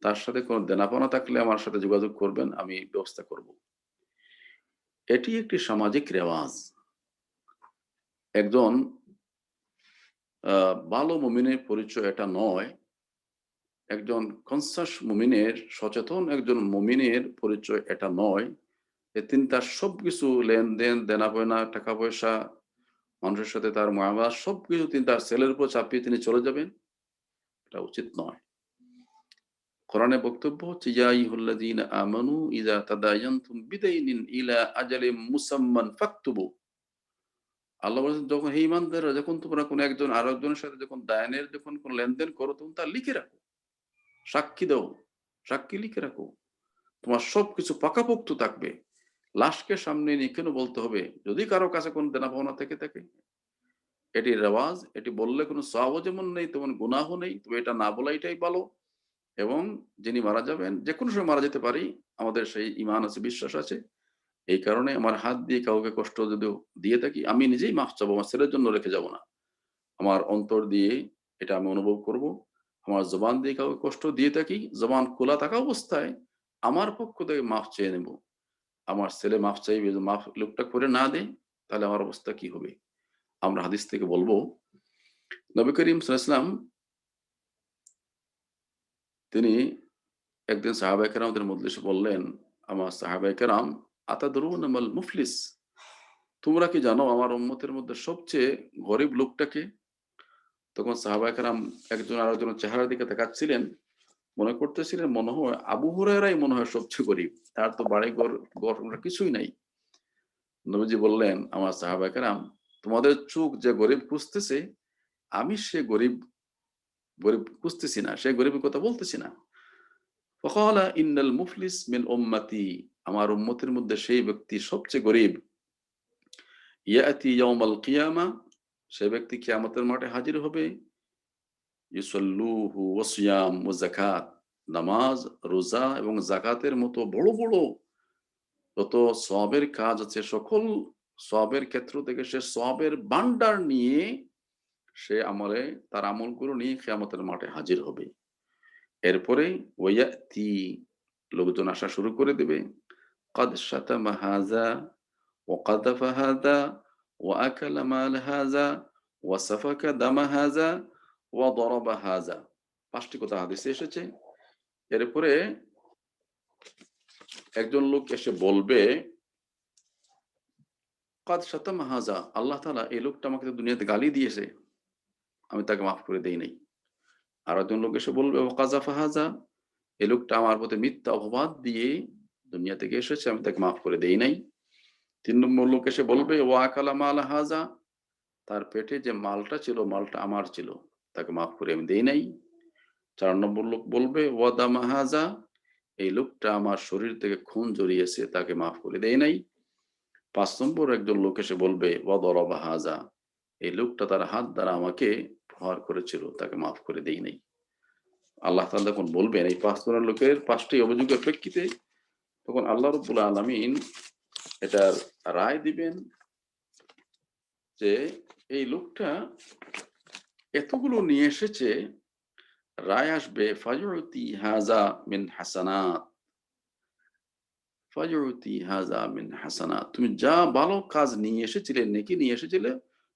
তার সাথে কোনো দেনাপানা থাকলে আমার সাথে যোগাযোগ করবেন, আমি ব্যবস্থা করব। এটি একটি সামাজিক রেওয়াজ। একজন ভালো মুমিনের পরিচয় এটা নয়, একজন কনসাস মুমিনের, সচেতন একজন মুমিনের পরিচয় এটা নয় যে তিনি তার সবকিছু লেনদেন, দেনাপানা, টাকা পয়সা, মানুষের সাথে তার মামলা সবকিছু তিনি তার ছেলের উপর চাপিয়ে তিনি চলে যাবেন, এটা উচিত নয়। কোরআনে বক্তব্য হচ্ছে ইয়া আইয়ুহাল্লাযীনা আমানু ইযা তাদায়ানতুম বিদাইনিন ইলা আজালিম মুসাম্মান ফাকতুবু। আল্লাহ বলেন যখন হে ঈমানদাররা, যখন তোমরা কোনো একজন আরেকজনের সাথে যখন দায়ানের যখন কোনো লেনদেন করো, তখন তা লিখে রাখো, সাক্ষী দাও, সাক্ষী লিখে রাখো, তোমার সবকিছু পাকাপোক্ত থাকবে। লাশকে সামনে নিয়ে কেন বলতে হবে? যদি কারো কাছে কোনো দেনা পাওনা থেকে থাকে, এটি রেওয়াজ, এটি বললে কোনো সওয়াবও যেমন নেই তেমন গুনাহও নেই, তবে এটা না বলাইটাই ভালো। এবং যিনি মারা যাবেন, যে কোনো সময় মারা যেতে পারি, আমাদের সেই ঈমান আছে, বিশ্বাস আছে। এই কারণে আমার হাত দিয়ে কাউকে কষ্ট যদি দিয়ে থাকি, আমি নিজেই মাফ চাবো, আমার ছেলের জন্য রেখে যাব না। আমার অন্তর দিয়ে এটা আমি অনুভব করব। আমার জবান দিয়ে কাউকে কষ্ট দিয়ে থাকি, জবান খোলা থাকা অবস্থায় আমার পক্ষ থেকে মাফ চেয়ে নেব। আমার ছেলে মাফ চাইবে, মাফ লোকটা করে না দেয়, তাহলে আমার অবস্থা কি হবে? আমরা হাদিস থেকে বলবো, নবী করিম সাল্লাল্লাহু আলাইহি ওয়াসাল্লাম তিনি একদিন সাহাবায়ে কেরামদের মজলিসে বললেন, আমার সাহাবায়ে কেরাম, আতাদরুনা মাল মুফলিস, তোমরা কি জানো আমার উম্মতের মধ্যে সবচেয়ে গরিব লোকটাকে? তখন সাহাবায়ে কেরাম একজন আরেকজনের চেহারার দিকে তাকাচ্ছিলেন, মনে করতেছিলেন মনে হয় আবু হুরায়রাই মনে হয় সবচেয়ে গরিব, তার তো বাড়ি ঘর কিছুই নাই। নবীজি বললেন, আমার সাহাবায়ে কেরাম, তোমাদের চোখ যে গরিব খুঁজতেছে, আমি সে গরিব খুঁজতেছি না, সে গরিবের কথা বলতেছি না। ফাকালা ইন্নাল মুফলিস মিন উম্মতি, আমার উম্মতের মধ্যে সেই ব্যক্তি সবচেয়ে গরিব। ইয়াতি ইয়াউমাল কিয়ামা, সে ব্যক্তি কিয়ামতের মাঠে হাজির হবে। ইউসাল্লুহু ওয়া সিয়াম ওয়া যাকাত, নামাজ, রোজা এবং যাকাতের মতো বড় বড় যত সওয়াবের কাজ আছে, সকল সওয়াবের ক্ষেত্র থেকে সে সওয়াবের ভান্ডার নিয়ে সে আমলে, তার আমলগুলো নিয়ে কিয়ামতের মাঠে হাজির হবে। এরপরে ওয়ায়াতি, লোকজন আসা শুরু করে দেবে, قد شتم هذا وقذف هذا وأكل مال هذا وسفك دم هذا وضرب هذا, 5টি কথা হাদিসে এসেছে। এরপরে একজন লোক এসে বলবে, قد شتم هذا, আল্লাহ তাআলা এই লোকটা আমাকে দুনিয়াতে গালি দিয়েছে, আমি তাকে মাফ করে দেই নাই। আর একজন লোক এসে বলবে, ওয়াকাযাফা হাযা, এই লোকটা আমার প্রতি মিথ্যা অপবাদ দিয়ে দুনিয়া থেকে এসেছে, আমি তাকে মাফ করে দেই নাই। 3 নম্বর লোক এসে বলবে, ওয়াকালা মাল হাযা, তার পেটে যে মালটা ছিল, মালটা আমার ছিল, তাকে মাফ করে আমি দেই নাই। 4 নম্বর লোক বলবে, ওয়াদামা হাযা, এই লোকটা আমার শরীর থেকে খুন ঝরিয়েছে, তাকে মাফ করে দেই নাই। 5 নম্বর একজন লোক এসে বলবে, ওয়াদরাবা হাযা, এই লোকটা তার হাত দ্বারা আমাকে প্রহার করেছিল, তাকে মাফ করে দেই নাই। আল্লাহ তাআলা যখন বলবেন এই 5 জনের লোকের 5টি অভিযোগের প্রেক্ষিতে, তখন আল্লাহ রাব্বুল আলামিন এটার রায় দিবেন যে এই লোকটা এতগুলো নিয়ে এসেছে, রায় আসবে ফায়ুতি হাযা মিন হাসানাত, ফায়ুতি হাযা মিন হাসানাত, তুমি যা ভালো কাজ নিয়ে এসেছিলে, নেকি নিয়ে এসেছিলে,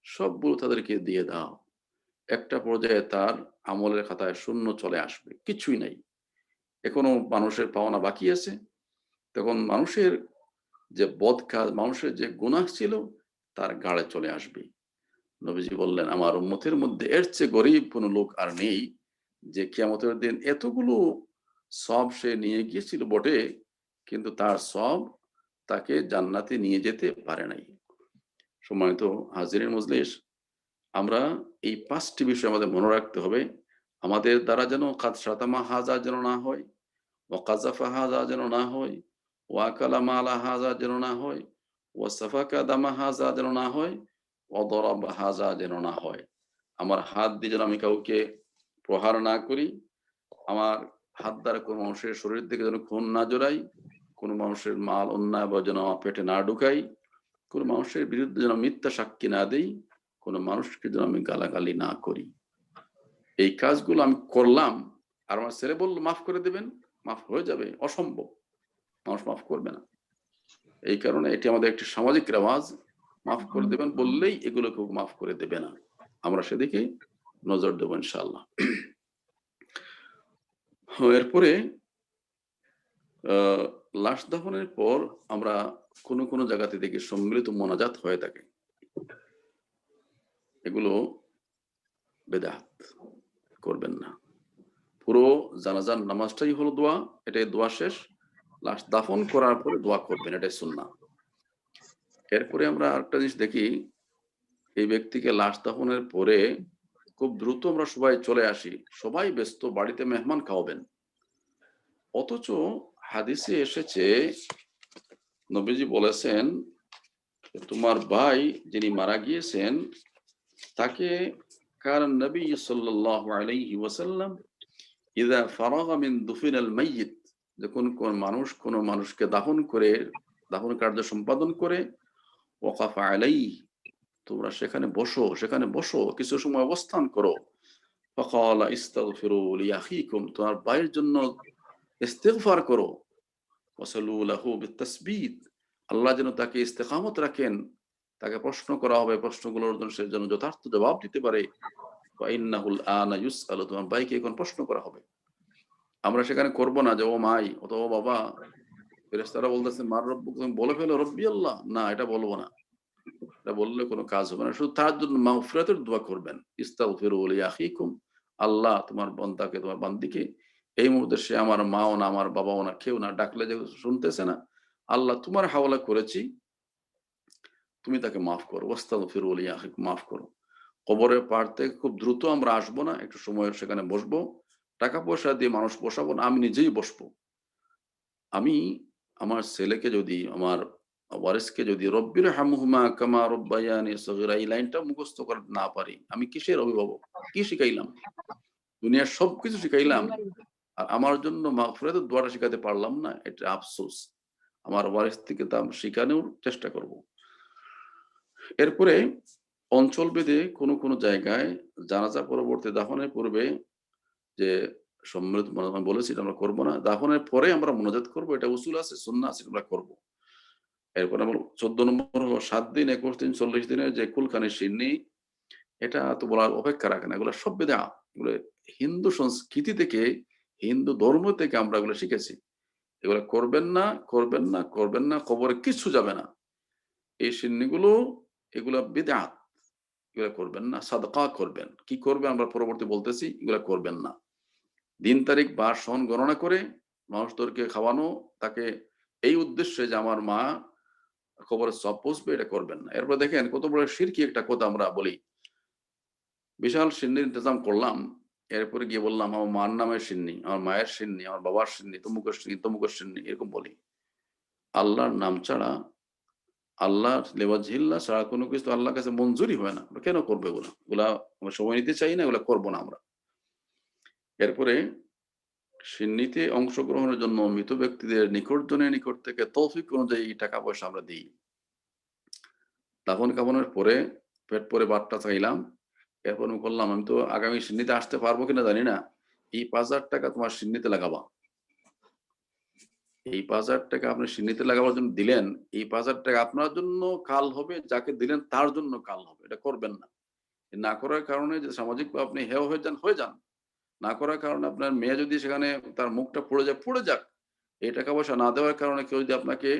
সবগুলো তাদেরকে দিয়ে দাও। একটা পর্যায়ে তার আমলের খাতায় শূন্য চলে আসবে, কিছুই নাই, এখনো মানুষের পাওনা বাকি আছে। তখন মানুষের যে বদ কাজ, মানুষের যে গুনাহ ছিল, তার গাড়ে চলে আসবে। নবীজি বললেন, আমার উম্মতের মধ্যে এর চেয়ে গরিব কোনো লোক আর নেই, যে কিয়ামতের দিন এতগুলো সব সে নিয়ে গিয়েছিল বটে, কিন্তু তার সব তাকে জান্নাতে নিয়ে যেতে পারে নাই। সম্মানিত হাজিরিন মজলিস, আমরা এই 5টি বিষয় আমাদের মনে রাখতে হবে। আমাদের দ্বারা যেন কাদ শাতামা হাযা যেন না হয়, ওয়াকাযাফা হাযা যেন না হয়, ওয়াকালা মালা হাযা যেন না হয়, ওয়াসাফাকা দামা হাযা যেন না হয়, ওয়াদরাবা হাযা যেন না হয়। আমার হাত দিয়ে যেন আমি কাউকে প্রহার না করি, আমার হাত দ্বারা কোনো মানুষের শরীর থেকে যেন খুন না জড়াই, কোনো মানুষের মাল অন্যায় বা যেন পেটে না ঢুকাই, কোনো মানুষের বিরুদ্ধে যেন মিথ্যা সাক্ষী না দেই, কোনো মানুষকে যেন আমি গালাগালি না করি। এই কাজগুলো আমি করলাম, আর আমার ছেলে বলল মাফ করে দেবেন, মাফ হয়ে যাবে, অসম্ভব, মানুষ মাফ করবে না। এই কারণে এটি আমাদের একটি সামাজিক রেওয়াজ, মাফ করে দেবেন বললেই এগুলো কেউ মাফ করে দেবে না। আমরা সেদিকে নজর দেবো ইনশাআল্লাহ। এরপরে লাশ দাফনের পর আমরা কোনো কোনো জায়গাতে দেখি সম্মিলিত মোনাজাত হয়ে থাকে, এগুলো বেদাত, করবেন না। পুরো জানাজার নামাজটাই হলো দোয়া, এটাই দোয়া শেষ, লাশ দাফন করার পরে দোয়া করবেন, এটাই সুন্নাহ। এরপরে আমরা আরেকটা জিনিস দেখি, এই ব্যক্তিকে লাশ দাফনের পরে খুব দ্রুত আমরা সবাই চলে আসি, সবাই ব্যস্ত, বাড়িতে মেহমান খাওয়াবেন। অথচ হাদিসে এসেছে, নবীজি বলেছেন, তোমার ভাই যিনি মারা গিয়েছেন, তাকে কারণ নবী সাল্লাল্লাহু আলাইহি ওয়াসাল্লাম ইযা ফারাগা মিন দুফিনাল মাইয়িত, যখন কোন মানুষকে দাফন কার্য সম্পাদন করে, ওয়াকাফা আলাইহি, তোমরা সেখানে বসো কিছু সময় অবস্থান করো। ফাকালা ইস্তাগফিরু লিআখিকুম, তোমার ভাইয়ের জন্য ইস্তিগফার করো। ওয়াসালু লাহু বিতাসবিত, আল্লাহ যেন তাকে ইস্তেকামত রাখেন। তাকে প্রশ্ন করা হবে, প্রশ্নগুলোর জন্য সে যেন যথার্থ জবাব দিতে পারে। ওয়া ইন্নাহুল আনা ইউসআলু, তোমার ভাইকে এখন প্রশ্ন করা হবে। আমরা সেখানে করব না যে ও মাই অথবা বাবা, ফেরেশতারা বলতেছে মার রব্বুক, তুমি বলে ফেলো রব্বি আল্লাহ, না এটা বলবো না। এটা বললে কোনো কাজ হবে না। শুধু তার জন্য মাগফিরাতের দোয়া করবেন, ইস্তাগফিরু লিআখিকুম, আল্লাহ তোমার বান্দাকে, তোমার বান্দিকে, এই মুহূর্তে সে আমার মাও না, আমার বাবাও না, কেউ না, ডাকলে যে শুনতেছে না, আল্লাহ তোমার হাওয়ালা করেছি, তুমি তাকে মাফ করো। ওয়াস্তাগফিরু লিআখিকুম, মাফ করো। কবরের পার থেকে খুব দ্রুত আমরা আসবো না, একটু সময় সেখানে বসবো। টাকা পয়সা দিয়ে মানুষ বসাবো না, আমি নিজেই বসবো। আমি আমার ছেলেকে যদি, আমার ওয়ারিসকে যদি রব্বির হামহুমা কামা রব্বায়ানি সগীরা, এই লাইনটা মুখস্থ করতে না পারি, আমি কিসের অভিভাবক? কি শিখাইলাম? দুনিয়ার সবকিছু শিখাইলাম, আর আমার জন্য মাগফিরাতের দোয়াটা শিখাতে পারলাম না, এটা আফসোস। আমার ওয়ারিস থেকে তা শিখানোর চেষ্টা করব। এরপরে অঞ্চল ভেদে কোনো জায়গায় জানাজা পরবর্তী দাফনের পূর্বে যে সম্মিলিত আমি বলেছি আমরা করবো না, দাফনের পরে আমরা মোনাজাত করবো, এটা উসুল আছে, সুন্নাহ আছে, আমরা করবো। এরপরে আমার 14 নম্বর হলো 7 দিন, 21 দিন, 40 দিনের যে কুলখানি সিন্নি, এটা তো বলার অপেক্ষা রাখে না। এগুলো সব বিদআত, এগুলো হিন্দু সংস্কৃতি থেকে, হিন্দু ধর্ম থেকে আমরা এগুলো শিখেছি। এগুলো করবেন না, কবরে কিছু যাবে না। এই সিন্নিগুলো, এগুলা বিদআত, এগুলো করবেন না। সাদকা করবেন, কি করবে আমরা পরবর্তী বলতেছি, এগুলো করবেন না। দিন তারিখ বা সন গণনা করে মানুষদেরকে খাওয়ানো, তাকে এই উদ্দেশ্যে যে আমার মা খবরের সব পৌঁছবে, এটা করবেন না। এরপর দেখেন কত বড় শিরকি একটা কথা আমরা বলি। বিশাল সিন্নির ইন্তজাম করলাম, এরপরে গিয়ে বললাম আমার মার নামের সিন্নি, আমার মায়ের সিন্নি, আমার বাবার সিন্নি, তমুকের সিন্নি, এরকম বলি। আল্লাহর নাম ছাড়া, আল্লাহর লেওয়াজিল্লাহ ছাড়া কোনো কিছু আল্লাহর কাছে মঞ্জুরি হয় না। কেন করবো এগুলা আমরা সময় নিতে চাই না, এগুলা করবো না আমরা। এরপরে সিন্নিতে অংশগ্রহণের জন্য মৃত ব্যক্তিদের নিকটজনের নিকট থেকে তৌফিক অনুযায়ী টাকা পয়সা আমরা দিই। দাফন কাফনের পরে পেট পরে বাদটা চাইলাম, এরপর আমি বললাম আমি তো আগামী সিন্নিতে আসতে পারবো কিনা জানি না, এই 5,000 টাকা তোমার সিন্নিতে লাগাবা। এই 5,000 টাকা আপনি সিন্নিতে লাগাবার জন্য দিলেন, এই 5,000 টাকা আপনার জন্য কাল হবে, যাকে দিলেন তার জন্য কাল হবে। এটা করবেন না। না করার কারণে যে সামাজিক আপনি হেয় হয়ে যান, না করার কারণে আপনার মেয়ে যদি সেখানে তার মুখটা পড়ে যাক, এই টাকা পয়সা না দেওয়ার কারণে কেউ যদি আপনাকে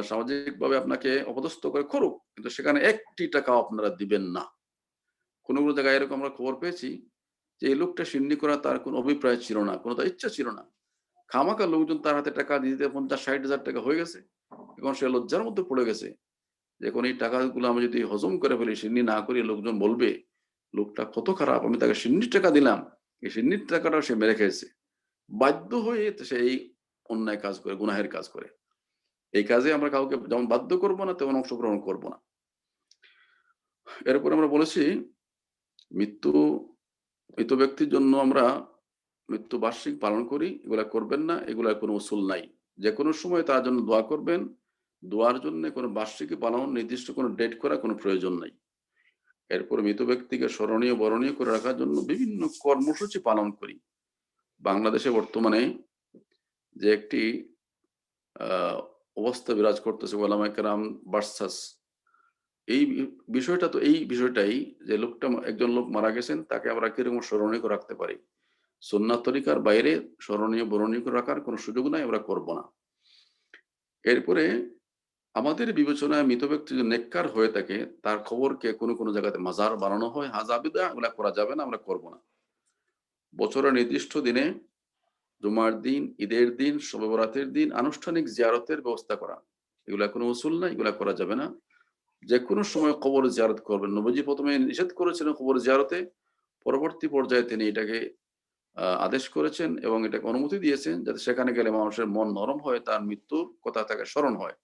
সামাজিক ভাবে আপনাকে অপদস্থ করে করুক, কিন্তু সেখানে একটি টাকাও আপনারা দিবেন না। কোনো জায়গায় এরকম আমরা খবর পেয়েছি যে এই লোকটা সিন্নি করা তার কোনো অভিপ্রায় ছিল না, কোনো তার ইচ্ছা ছিল না। খামাকা লোকজন তার হাতে টাকা দিতে 50-60 হাজার টাকা হয়ে গেছে। এখন সে লজ্জার মধ্যে পড়ে গেছে যে এখন এই টাকাগুলো আমি যদি হজম করে ফেলি, সিন্নি না করি, লোকজন বলবে লোকটা কত খারাপ, আমি তাকে সিন্নির টাকা দিলাম, এই সিন্নির টাকাটা সে মেরে খেয়েছে। বাধ্য হয়ে সে এই অন্যায় কাজ করে, গুনাহের কাজ করে। এই কাজে আমরা কাউকে যেমন বাধ্য করবো না, তেমন অংশগ্রহণ করবো না। এরপর আমরা বলেছি মৃত ব্যক্তির জন্য আমরা মৃত্যু বার্ষিক পালন করি, এগুলা করবেন না, এগুলার কোনো উসুল নাই। যে কোনো সময় তার জন্য দোয়া করবেন, দোয়ার জন্য কোনো বার্ষিকী পালন, নির্দিষ্ট কোনো ডেট করা কোনো প্রয়োজন নাই। এরপরে মৃত ব্যক্তিকে স্মরণীয় বরণীয় করে রাখার জন্য বিভিন্ন কর্মসূচি পালন করি। বাংলাদেশে বর্তমানে যে একটি অবস্থা বিরাজ করতেছে, ওলামায়ে কেরাম ভার্সাস, এই বিষয়টাই যে একজন লোক মারা গেছেন, তাকে আমরা কিরকম স্মরণীয় করে রাখতে পারি। সুন্নাত তরিকার বাইরে স্মরণীয় বরণীয় করে রাখার কোনো সুযোগ নাই, আমরা করব না। এরপরে আমাদের বিবেচনায় মৃত ব্যক্তি যদি নেককার হয়ে থাকে, তার খবরকে কোনো জায়গাতে মাজার বানানো হয়, হাজা বিদআ, এগুলা করা যাবে না, আমরা করব না। বছরের নির্দিষ্ট দিনে, জুমার দিন, ঈদের দিন, শবে বরাতের দিন আনুষ্ঠানিক জিয়ারতের ব্যবস্থা করা, এগুলা কোনো উসুল নাই, এগুলা করা যাবে না। যে কোনো সময় কবর জিয়ারত করবেন। নবীজি প্রথমে নিষেধ করেছিলেন কবর জিয়ারতে, পরবর্তী পর্যায়ে তিনি এটাকে আদেশ করেছেন এবং এটাকে অনুমতি দিয়েছেন, যাতে সেখানে গেলে মানুষের মন নরম হয়, তার মৃত্যুর কথা তাকে স্মরণ হয়।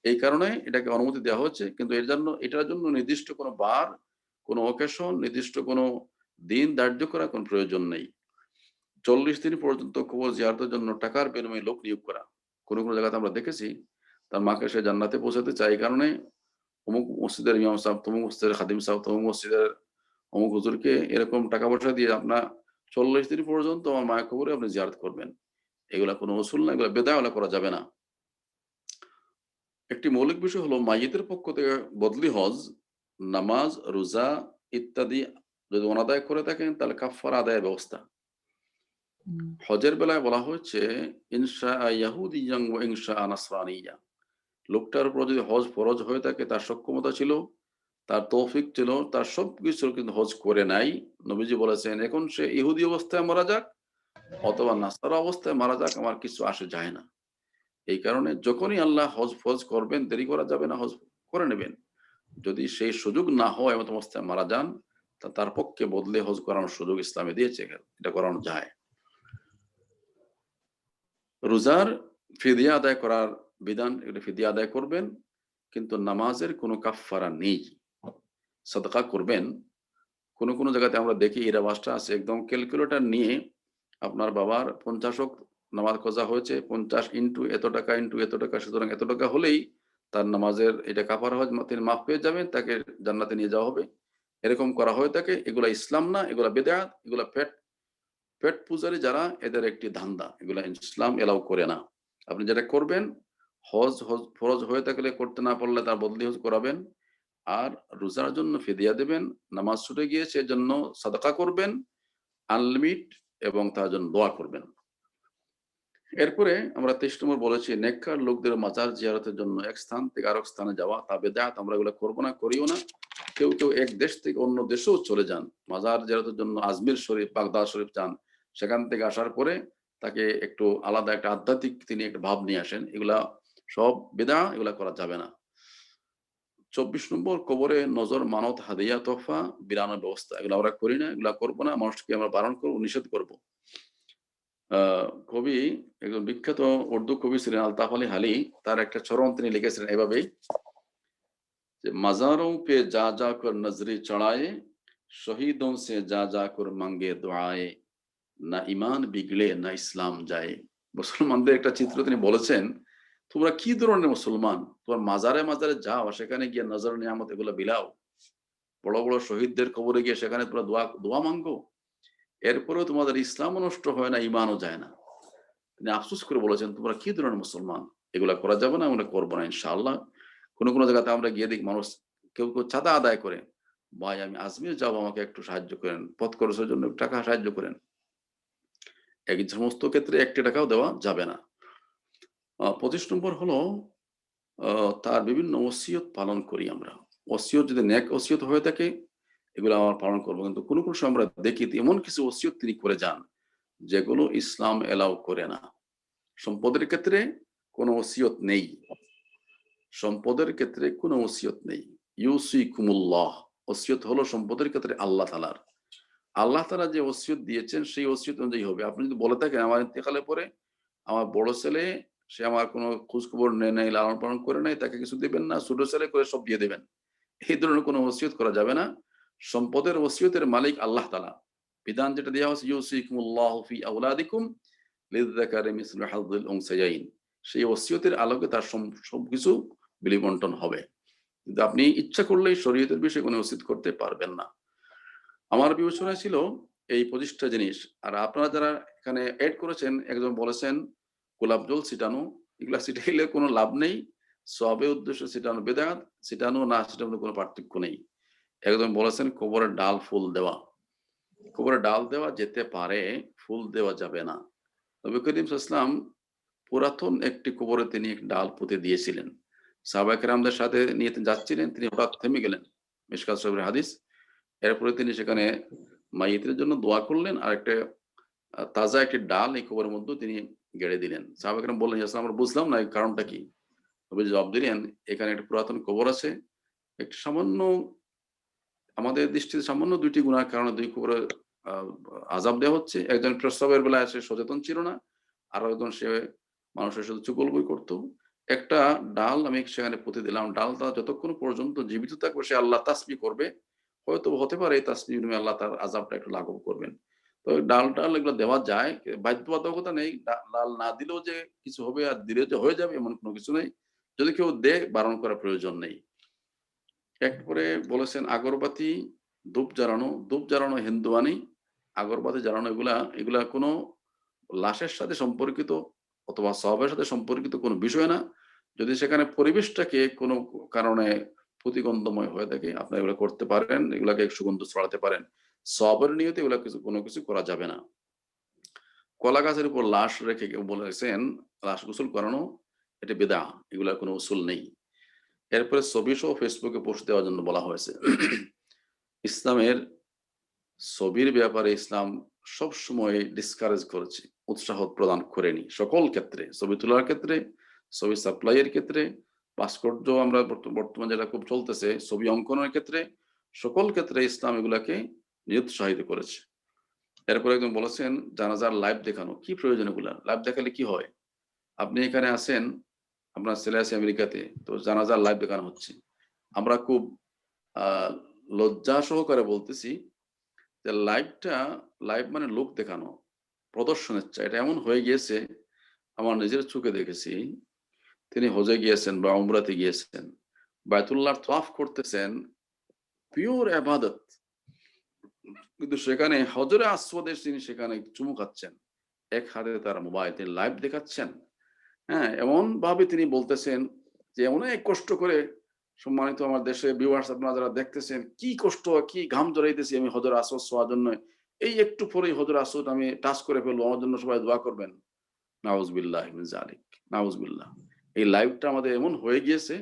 এই কারণে এটাকে অনুমতি দেওয়া হচ্ছে, কিন্তু এটার জন্য নির্দিষ্ট কোনো বার, কোনো অকেশন, নির্দিষ্ট কোনো দিন ধার্য করা কোনো প্রয়োজন নেই। 40 দিন পর্যন্ত কবর জিয়ারতের জন্য টাকার বিনিময়ে লোক নিয়োগ করা। কোনো কোনো জায়গাতে আমরা দেখেছি তার মাকে সে জান্নাতে পৌঁছাতে চায়, এই কারণে অমুক মসজিদের ইমাম সাহেব, তমুক মসজিদের খাদিম সাহেব, তমুক মসজিদের অমুক হুজুরকে এরকম টাকা পয়সা দিয়ে আপনার 40 দিন পর্যন্ত আমার মায়ের কবরে আপনি জিয়ারত করবেন। এগুলা কোনো উসুল না, এগুলা বেদায়া করা যাবে না। একটি মৌলিক বিষয় হলো মাইয়িতের পক্ষ থেকে বদলি হজ, নামাজ, রোজা ইত্যাদি যদি অনাদায় করে থাকেন তাহলে কাফারা আদায়ের ব্যবস্থা। হজের বেলায় বলা হয়েছে ইনশা ইয়াহুদিয়ান ওয়া ইনশা নাসরানিয়া, লোকটার উপর যদি হজ ফরজ হয়ে থাকে, তার সক্ষমতা ছিল, তার তৌফিক ছিল, তার সবকিছু কিন্তু হজ করে নাই, নবীজি বলেছেন এখন সে ইহুদি অবস্থায় মারা যাক অথবা নাসারা অবস্থায় মারা যাক, আমার কিছু আসে যায় না। এই কারণে যখনই আল্লাহ হজ ফরজ করবেন দেরি করা যাবে না, হজ করে নেবেন। যদি সেই সুযোগ না হয় এমন অবস্থায় মারা যান, তা তার পক্ষে বদলে হজ করানোর সুযোগ ইসলামে দিয়েছে, এটা করানো যায়। রোজার ফিদিয়া আদায় করার বিধান, এটা ফিদিয়া আদায় করবেন, কিন্তু নামাজের কোনো কাফফারা নেই। সাদকা করবেন। কোনো কোনো জায়গাতে আমরা দেখি এই রেওয়াজটা আছে, একদম ক্যালকুলেটর নিয়ে আপনার বাবার 50 নামাজ কজা হয়েছে, 50 ইন্টু এত টাকা ইন্টু এত টাকা, সুতরাং এত টাকা হলেই তার নামাজের এটা কাফারা হয়, তিনি মাফ পেয়ে যাবেন, তাকে জান্নাতে নিয়ে যাওয়া হবে। এরকম করা হয়ে থাকে, এগুলা ইসলাম না, এগুলা বেদাত, এগুলা পেট পূজারী যারা, এদের একটি ধান্দা, এগুলা ইসলাম এলাও করে না। আপনি যেটা করবেন, হজ ফরজ হয়ে থাকলে করতে না পারলে তার বদলি হজ করাবেন, আর রোজার জন্য ফিদিয়া দেবেন, নামাজ ছুটে গিয়েছে এজন্য সাদাকা করবেন আনলিমিট, এবং তার জন্য দোয়া করবেন। এরপরে আমরা 23 নম্বর বলেছি নেককার লোকদের মাজার জিয়ারতের জন্য এক স্থান থেকে আরেক স্থানে যাওয়া, তা বেদাত, আমরা এগুলো করবো না, করিও না। কেউ কেউ এক দেশ থেকে অন্য দেশেও চলে যান মাজার জিয়ারতের জন্য, আজমির শরীফ, বাগদাদ শরীফ যান, সেখান থেকে আসার পরে তাকে একটু আলাদা একটা আধ্যাত্মিক তিনি একটা ভাব নিয়ে আসেন, এগুলা সব বেদা, এগুলা করা যাবে না। 24 নম্বর কবরে নজর, মানত, হাদিয়া, তোহফা বিরানোর ব্যবস্থা, এগুলো আমরা করি না, এগুলা করবো না, মানুষকে আমরা বারণ করবো, নিষেধ করবো। কবি, একজন বিখ্যাত উর্দু কবি ছিলেন আলতাফ আলী হালি, তার একটা চরণ তিনি লিখেছিলেন এভাবেই যে মাজাरों पे जा जा कर नजरें चढ़ाए, शहीदों से जा जा कर मांगे दुआए, না ইমান বিগড়ে না ইসলাম যায়। মুসলমানদের একটা চিত্র তিনি বলেছেন, তোমরা কি ধরনের মুসলমান, তোমার মাজারে মাজারে যাও, সেখানে গিয়ে নজর নিয়ামত এগুলো বিলাও, বড় বড় শহীদদের কবরে গিয়ে সেখানে তোমরা দোয়া মাঙ্গো, এরপরেও তোমাদের ইসলামও নষ্ট হয় না, ইমানও যায় না। তিনি আফসোস করে বলেছেন তোমরা কি ধরনের মুসলমান, এগুলা করা যাবে না, আমরা করবো না ইনশাআল্লাহ। কোনো কোনো জায়গাতে আমরা গিয়ে দেখি মানুষ কেউ কেউ চাঁদা আদায় করে, ভাই আমি আজমির যাবো, আমাকে একটু সাহায্য করেন, পথ খরচের জন্য টাকা সাহায্য করেন, এই সমস্ত ক্ষেত্রে 1 টাকাও দেওয়া যাবে না। 25 নম্বর হলো তার বিভিন্ন ওসিয়ত পালন করি আমরা। ওসিয়ত যদি নেক ওসিয়ত হয়ে থাকে এগুলো আমরা পালন করবো, কিন্তু কোনো কোনো সময় আমরা দেখি এমন কিছু ওসিয়ত তিনি করে যান যেগুলো ইসলাম এলাও করে না। সম্পদের ক্ষেত্রে কোনো ওসিয়ত নেই, সম্পদের ক্ষেত্রে কোনো ওসিয়ত নেই। ইউসিকুমুল্লাহ, ওসিয়ত হলো সম্পদের ক্ষেত্রে আল্লাহ তাআলার। আল্লাহ তাআলা যে ওসিয়ত দিয়েছেন সেই ওসিয়ত অনুযায়ী হবে। আপনি যদি বলে থাকেন আমার ইন্তেকালের পরে আমার বড় ছেলে, সে আমার কোনো খোঁজ খবর নেয় নাই, লালন পালন করে নাই, তাকে কিছু দিবেন না, ছোট ছেলে করে সব দিয়ে দেবেন, এই ধরনের কোনো ওসিয়ত করা যাবে না। সম্পদের ওসিয়তের মালিক আল্লাহ তাআলা। বিধান যেটা দেওয়া হচ্ছে ইউসিকুমুল্লাহু ফি আওলাদিকুম লিযযাকারি মিসলু হাযযিল উনসায়াইন, সেই ওসিয়তের আলোকে তার সবকিছু বিলিবন্টন হবে। কিন্তু আপনি ইচ্ছা করলেই শরীয়তের বিষয়ে কোনো ওসিয়ত করতে পারবেন না। আমার বিবেচনায় ছিল এই 25টা জিনিস। আর আপনারা যারা এখানে এড করেছেন, একজন বলেছেন গোলাপ জল ছিটানো, এগুলা ছিটাইলে কোনো লাভ নেই, সওয়াবের উদ্দেশ্যে ছিটানো বেদাত, ছিটানো না ছিটানো কোনো পার্থক্য নেই। একজন বলেছেন কবরের ডাল ফুল দেওয়া, কবরে ডাল দেওয়া যেতে পারে, ফুল দেওয়া যাবে না। নবী করিম সাল্লাল্লাহু আলাইহি ওয়াসাল্লাম পুরাতন একটি কবরে তিনি এক ডাল পুঁতে দিয়েছিলেন, সাহাবায়ে কেরামদের সাথে নিয়ে যাচ্ছিলেন, তিনি হঠাৎ থেমে গেলেন, মিশকাত শরীফের হাদিস। এরপরে তিনি সেখানে মাইয়িতের জন্য দোয়া করলেন, আর একটা তাজা একটি ডাল এই কবরের মধ্যে তিনি গেড়ে দিলেন। সাহাবায়ে কেরাম বললেন ইয়া রাসূলুল্লাহ, আমরা বুঝলাম না এই কারণটা কি। নবী জবাব দিলেন এখানে একটা পুরাতন কবর আছে, একটি সামান্য, আমাদের দৃষ্টিতে সামান্য 2টি গুনার কারণে 2 কবরে আযাব দেওয়া হচ্ছে। একজন প্রস্রাবের বেলায় এসে সচেতন ছিল না, আর একজন সে মানুষের সাথে চুগলবই করতো। একটা ডাল আমি সেখানে পুঁতে দিলাম, ডালটা যতক্ষণ পর্যন্ত জীবিত থাকবে সে আল্লাহ তাসবিহ করবে, হয়তো হতে পারে তাসবিহ বিনিময়ে আল্লাহ তার আযাবটা একটু লাঘব করবেন। তো ডাল টাল এগুলো দেওয়া যায়, বাধ্যবাধকতা নেই। ডাল না দিলেও যে কিছু হবে আর দিলে যে হয়ে যাবে এমন কোনো কিছু নেই। যদি কেউ দেয় বারণ করার প্রয়োজন নেই। একবারে বলেছেন আগরবাতি, ধূপ জ্বালানো হিন্দুয়ানি, আগরবাতি জ্বালানো এগুলা কোনো লাশের সাথে সম্পর্কিত অথবা সওয়াবের সাথে সম্পর্কিত কোনো বিষয় না। যদি সেখানে পরিবেশটাকে কোনো কারণে প্রতিগন্ধময় হয়ে থাকে আপনারা এগুলো করতে পারেন, এগুলাকে সুগন্ধ ছড়াতে পারেন। সওয়াবের নিয়তে এগুলা কোনো কিছু করা যাবে না। কলা গাছের উপর লাশ রেখে কেউ বলেছেন লাশ গোসল করানো, এটা বিদআহ, এগুলা কোনো উসুল নেই। এরপরে ছবি সহ ফেসবুকে পোস্ট দেওয়ার জন্য বলা হয়েছে। ইসলামের ছবির ব্যাপারে ইসলাম সবসময় ডিসকারেজ করেছে, উৎসাহ প্রদান করেনি। সকল ক্ষেত্রে, ছবি তোলার ক্ষেত্রে, ছবি সাপ্লাইয়ের ক্ষেত্রে, ভাস্কর্য আমরা বর্তমানে যেটা খুব চলতেছে ছবি অঙ্কনের ক্ষেত্রে, সকল ক্ষেত্রে ইসলাম এগুলাকে নিরুৎসাহিত করেছে। এরপরে একজন বলেছেন জানাজার লাইভ দেখানো, কি প্রয়োজন এগুলা? লাইভ দেখালে কি হয়? আপনি এখানে আছেন, আপনার ছেলে আছে আমেরিকাতে, তো জানাজার লাইভ দেখানো হচ্ছে। আমরা খুব লজ্জা সহকারে বলতেছি যে লাইভ মানে লোক দেখানো, প্রদর্শনের চাই, এটা এমন হয়ে গিয়েছে। আমার নিজের চোখে দেখেছি, তিনি হজে গিয়েছেন বা উমরাতে গিয়েছেন, বায়তুল্লাহর তওয়াফ করতেছেন, পিওর ইবাদত, কিন্তু সেখানে হজরে আসওয়াদে তিনি সেখানে চুমু খাচ্ছেন, এক হাতে তার মোবাইল, তিনি লাইভ দেখাচ্ছেন। হ্যাঁ, এমন ভাবে তিনি বলতেছেন যে অনেক কষ্ট করে, সম্মানিত আমার দেশে ভিউয়ার্স আপনারা যারা দেখতেছেন, কি কষ্ট, কি ঘাম জড়াইতেছি আমি হজর আসওয়াদ ছোঁয়ার জন্য, এই একটু পরেই হজর আসওয়াদ আমি টাচ করে ফেলবো, আমার জন্য সবাই দোয়া করবেন। নাউজুবিল্লাহ মিন যালিক, নাউজুবিল্লাহ। এই লাইভটা আমাদের এমন হয়ে গিয়েছে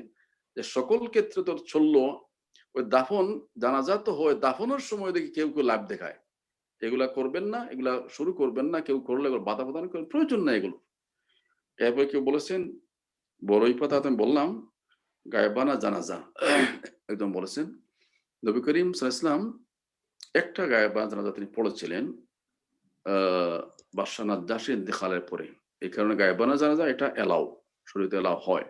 যে সকল ক্ষেত্রে তো চললো, ওই দাফন জানাজা তো হয়, দাফনের সময় দেখি কেউ কেউ লাইভ দেখায়। এগুলা করবেন না, এগুলা শুরু করবেন না, কেউ করলে বাধা প্রদান করার প্রয়োজন নাই এগুলো। এরপরে কেউ বলেছেন বড়ই পাতা, আমি বললাম গায়েবানা জানাজা, একদম বলেছেন নবী করিম সাল্লাল্লাহু আলাইহি ওয়াসাল্লাম একটা গায়েবানা জানাজা তিনি পড়েছিলেন বাদশা নাজ্জাশী ইন্তেকালের পরে। এই কারণে গায়েবানা জানাজা এটা এলাও, শরীয়তে এলাও হয়।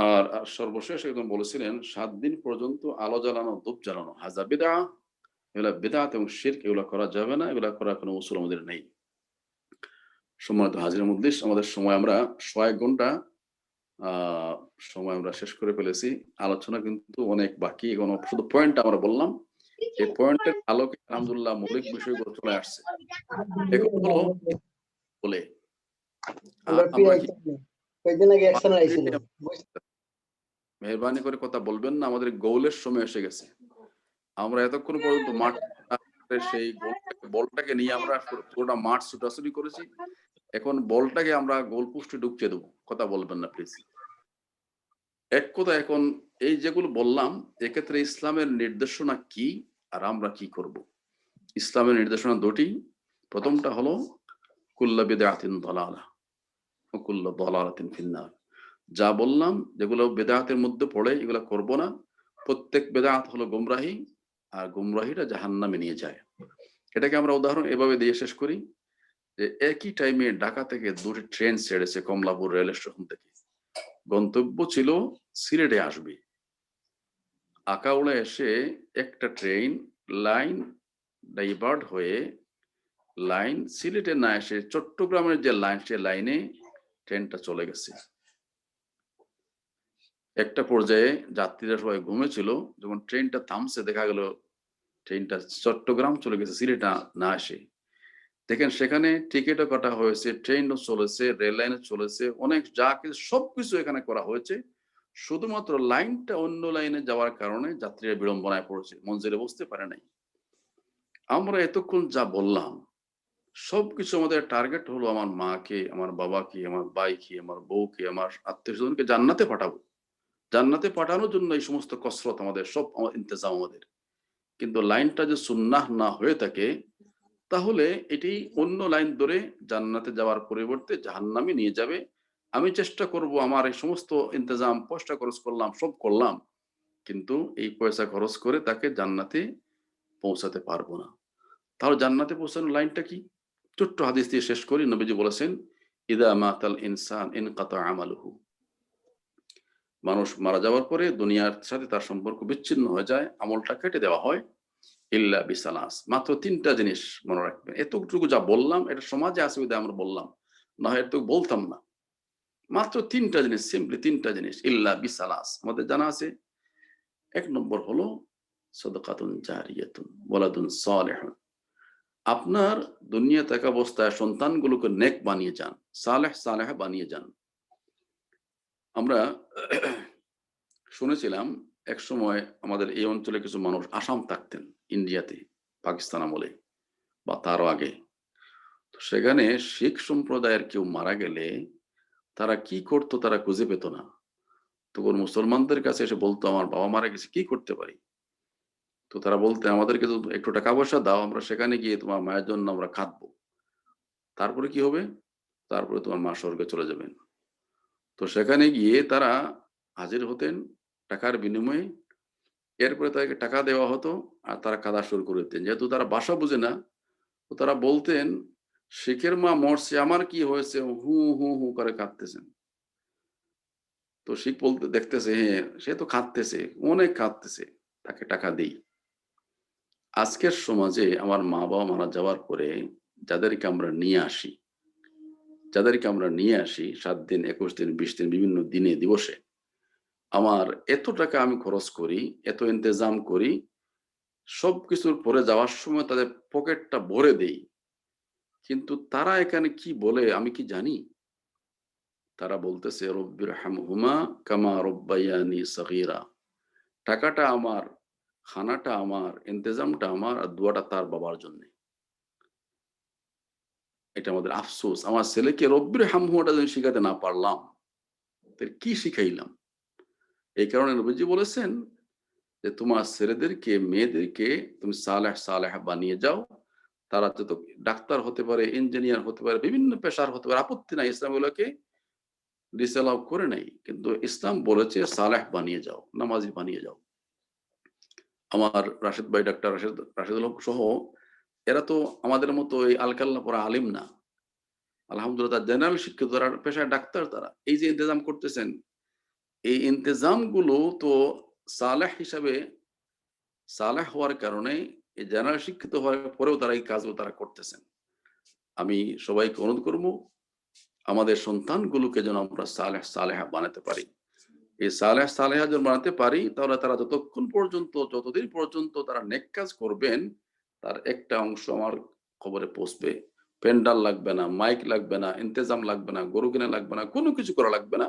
আর সর্বশেষ একদম বলেছিলেন 7 দিন পর্যন্ত আলো জ্বালানো, ধূপ জ্বালানো হাজা বিদআহ, এগুলা বিদআত এবং শিরক, এগুলা করা যাবে না, এগুলা করার কোনো উসুল আমাদের নেই। সম্মানিত হাজির মজলিস, আমাদের সময় আমরা 1 ঘন্টা সময় আমরা শেষ করে ফেলেছি। আলোচনা কিন্তু অনেক বাকি, এখন শুধু পয়েন্ট আমরা বললাম। এই পয়েন্টের আলোকে আলহামদুলিল্লাহ মৌলিক বিষয়গুলো চলে আসছে। এখন হলো বলে মেহরবানি করে কথা বলবেন না, আমাদের গোলের সময় এসে গেছে। আমরা এতক্ষণ পর্যন্ত মাঠ সেই বলটাকে নিয়ে আমরা পুরোটা মাঠ ছুটাছুটি করেছি, এখন বলটাকে আমরা গোল পোস্টে ঢুকিয়ে দেবো। কথা বলবেন না প্লিজ। এক কথা, এখন এই যেগুলো বললাম এক্ষেত্রে ইসলামের নির্দেশনা কি আর আমরা কি করব। ইসলামের নির্দেশনা দুটি। প্রথমটা হলো কুল্লা বিদআতিন দালালা ওয়া কুল্লু দালালাতিন ফিন্নার। যা বললাম যেগুলো বিদআতের মধ্যে পড়ে এগুলো করব না। প্রত্যেক বিদআত হলো গোমরাহি, আর গোমরাহিটা জাহান্নামে নিয়ে যায়। এটাকে আমরা উদাহরণ এভাবে দিয়ে শেষ করি যে একই টাইমে ঢাকা থেকে 2টি ট্রেন ছেড়েছে কমলাপুর রেল স্টেশন থেকে। গন্তব্য ছিল সিলেটে আসবে। আকাউড়ে এসে একটা ট্রেন লাইন ডাইভার্ট হয়ে লাইন সিলেটে না এসে চট্টগ্রামের যে লাইন, সে লাইনে ট্রেনটা চলে গেছে। একটা পর্যায়ে যাত্রীরা সবাই ঘুমেছিল, যখন ট্রেনটা থামছে দেখা গেল ট্রেনটা চট্টগ্রাম চলে গেছে, সিলেট না এসে। দেখেন সেখানে টিকিটও কাটা হয়েছে, ট্রেনও চলেছে, রেল লাইনও চলেছে, অনেক যা কিছু সবকিছু এখানে করা হয়েছে। শুধুমাত্র লাইনটা অন্য লাইনে যাওয়ার কারণে যাত্রীরা বিড়ম্বনায় পড়েছে, মঞ্জিলে বসতে পারে নাই। আমরা এতক্ষণ যা বললাম সবকিছু আমাদের টার্গেট হলো আমার মাকে, আমার বাবাকে, আমার ভাইকে, আমার বউকে, আমার আত্মীয় স্বজনকে জান্নাতে পাঠাবো। জান্নাতে পাঠানোর জন্য এই সমস্ত কসরত আমাদের, সব ইন্তজাম আমাদের। কিন্তু লাইনটা যে সুন্নাহ না হয়ে থাকে, তাহলে এটি অন্য লাইন ধরে জান্নাতে যাওয়ার পরিবর্তে জাহান্নামে নিয়ে যাবে। আমি চেষ্টা করব, আমার এই সমস্ত ইন্তজাম, পয়সা খরচ করলাম, সব করলাম, কিন্তু এই পয়সা খরচ করে তাকে জান্নাতে পৌঁছাতে পারবো না। তাহলে জান্নাতে পৌঁছানোর লাইনটা কি? ছোট্ট হাদিস দিয়ে শেষ করি। নবীজি বলেছেন ইদা মাতাল ইনসান ইনকাতা আমালুহু, মানুষ মারা যাওয়ার পরে দুনিয়ার সাথে তার সম্পর্ক বিচ্ছিন্ন হয়ে যায়, আমলটা কেটে দেওয়া হয়। ইল্লা বিসালাস, মাত্র 3টা জিনিস মনে রাখবেন। এতটুকু যা বললাম এটা সমাজে আছে বিধায় আমরা বললাম, না হয় এতটুকু বলতাম না। মাত্র 3টা জিনিস, সিম্পলি 3টা জিনিস, ইল্লা বিসালাস আমাদের জানা আছে। 1 নম্বর হলো সাদাকাতুন জারিয়াতুন ওয়ালাদুন সালিহুন। আপনার দুনিয়া থাকা অবস্থায় সন্তানগুলোকে নেক বানিয়ে যান, সালেহ সালেহা বানিয়ে যান। আমরা শুনেছিলাম এক সময় আমাদের এই অঞ্চলে কিছু মানুষ আসাম থাকতেন, ইন্ডিয়াতে, পাকিস্তান আমলে বা তারও আগে। তো সেখানে শিখ সম্প্রদায়ের কেউ মারা গেলে তারা কি করতো তারা খুঁজে পেত না। তখন মুসলমানদের কাছে এসে বলতো, আমার বাবা মারা গেছে, কি করতে পারি? তো তারা বলতে, আমাদেরকে তো একটু টাকা পয়সা দাও, আমরা সেখানে গিয়ে তোমার মায়ের জন্য আমরা খাটবো, তারপরে কি হবে? তারপরে তোমার মা স্বর্গে চলে যাবেন। তো সেখানে গিয়ে তারা হাজির হতেন টাকার বিনিময়ে। এরপরে তাদেরকে টাকা দেওয়া হতো আর তারা কাঁদা শুরু করে দিতেন। যেহেতু তারা ভাষা বুঝে না, তো তারা বলতেন, শিখের মা মরছে, আমার কি হয়েছে, হু হু হু করে কাঁদতেছেন। তো শিখ বলতে দেখতেছে, হ্যাঁ সে তো কাঁদতেছে, অনেক কাঁদতেছে, তাকে টাকা দেই। আজকের সমাজে আমার মা বাবা মারা যাওয়ার পরে যাদেরকে আমরা নিয়ে আসি 7 দিন, 21 দিন, 20 দিন, বিভিন্ন দিনে দিবসে, আমার এত টাকা আমি খরচ করি, এত ইন্তজাম করি, সবকিছুর পরে যাওয়ার সময় তাদের পকেটটা ভরে দেই, কিন্তু তারা এখানে কি বলে আমি কি জানি? তারা বলতেছে, রব্বির হামহুমা কামা রব্বায়ানি সগীরা। টাকাটা আমার, খানাটা আমার, ইন্তজামটা আমার, আর দোয়াটা তার বাবার জন্য। এটা আমাদের আফসোস, আমার ছেলেকে রব্বির হামহুমাটা যদি শিখাতে না পারলাম, তাহলে কি শিখাইলাম? এই কারণে নবীজি বলেছেন যে তোমার ছেলেদেরকে, মেয়েদেরকে তুমি সালেহ সালেহ বানিয়ে যাও। তারা যত ডাক্তার হতে পারে, ইঞ্জিনিয়ার হতে পারে, বিভিন্ন পেশার হতে পারে, আপত্তি নাই, ইসলাম এগুলোকে ডিসঅ্যালাউ করে নাই, কিন্তু ইসলাম বলেছে সালেহ বানিয়ে যাও, নামাজি বানিয়ে যাও। আমার রাশেদ ভাই, ডাক্তার রাশেদুল হক সহ, এরা তো আমাদের মতো এই আলকাল্লা পড়া আলিম না, আলহামদুলিল্লাহ জেনারেল শিক্ষিত, তারা পেশায় ডাক্তার। তারা এই যে ইন্তজাম করতেছেন, এই ইন্তজাম গুলো তো সালেহ হিসাবে, সালেহ হওয়ার কারণে, এই জেনারেল শিক্ষিত হওয়ার পরেও তারা এই কাজগুলো তারা করতেছেন। আমি সবাইকে অনুরোধ করবো, আমাদের সন্তানগুলোকে যেন আমরা সালেহ সালেহা বানাতে পারি। এই সালেহ সালেহা যেন বানাতে পারি, তাহলে তারা যতদিন পর্যন্ত তারা নেক কাজ করবেন, তার একটা অংশ আমার খবরে পৌঁছবে। পেন্ডাল লাগবে না, মাইক লাগবে না, ইন্তজাম লাগবে না, গরু কিনা লাগবে না, কোনো কিছু করা লাগবে না।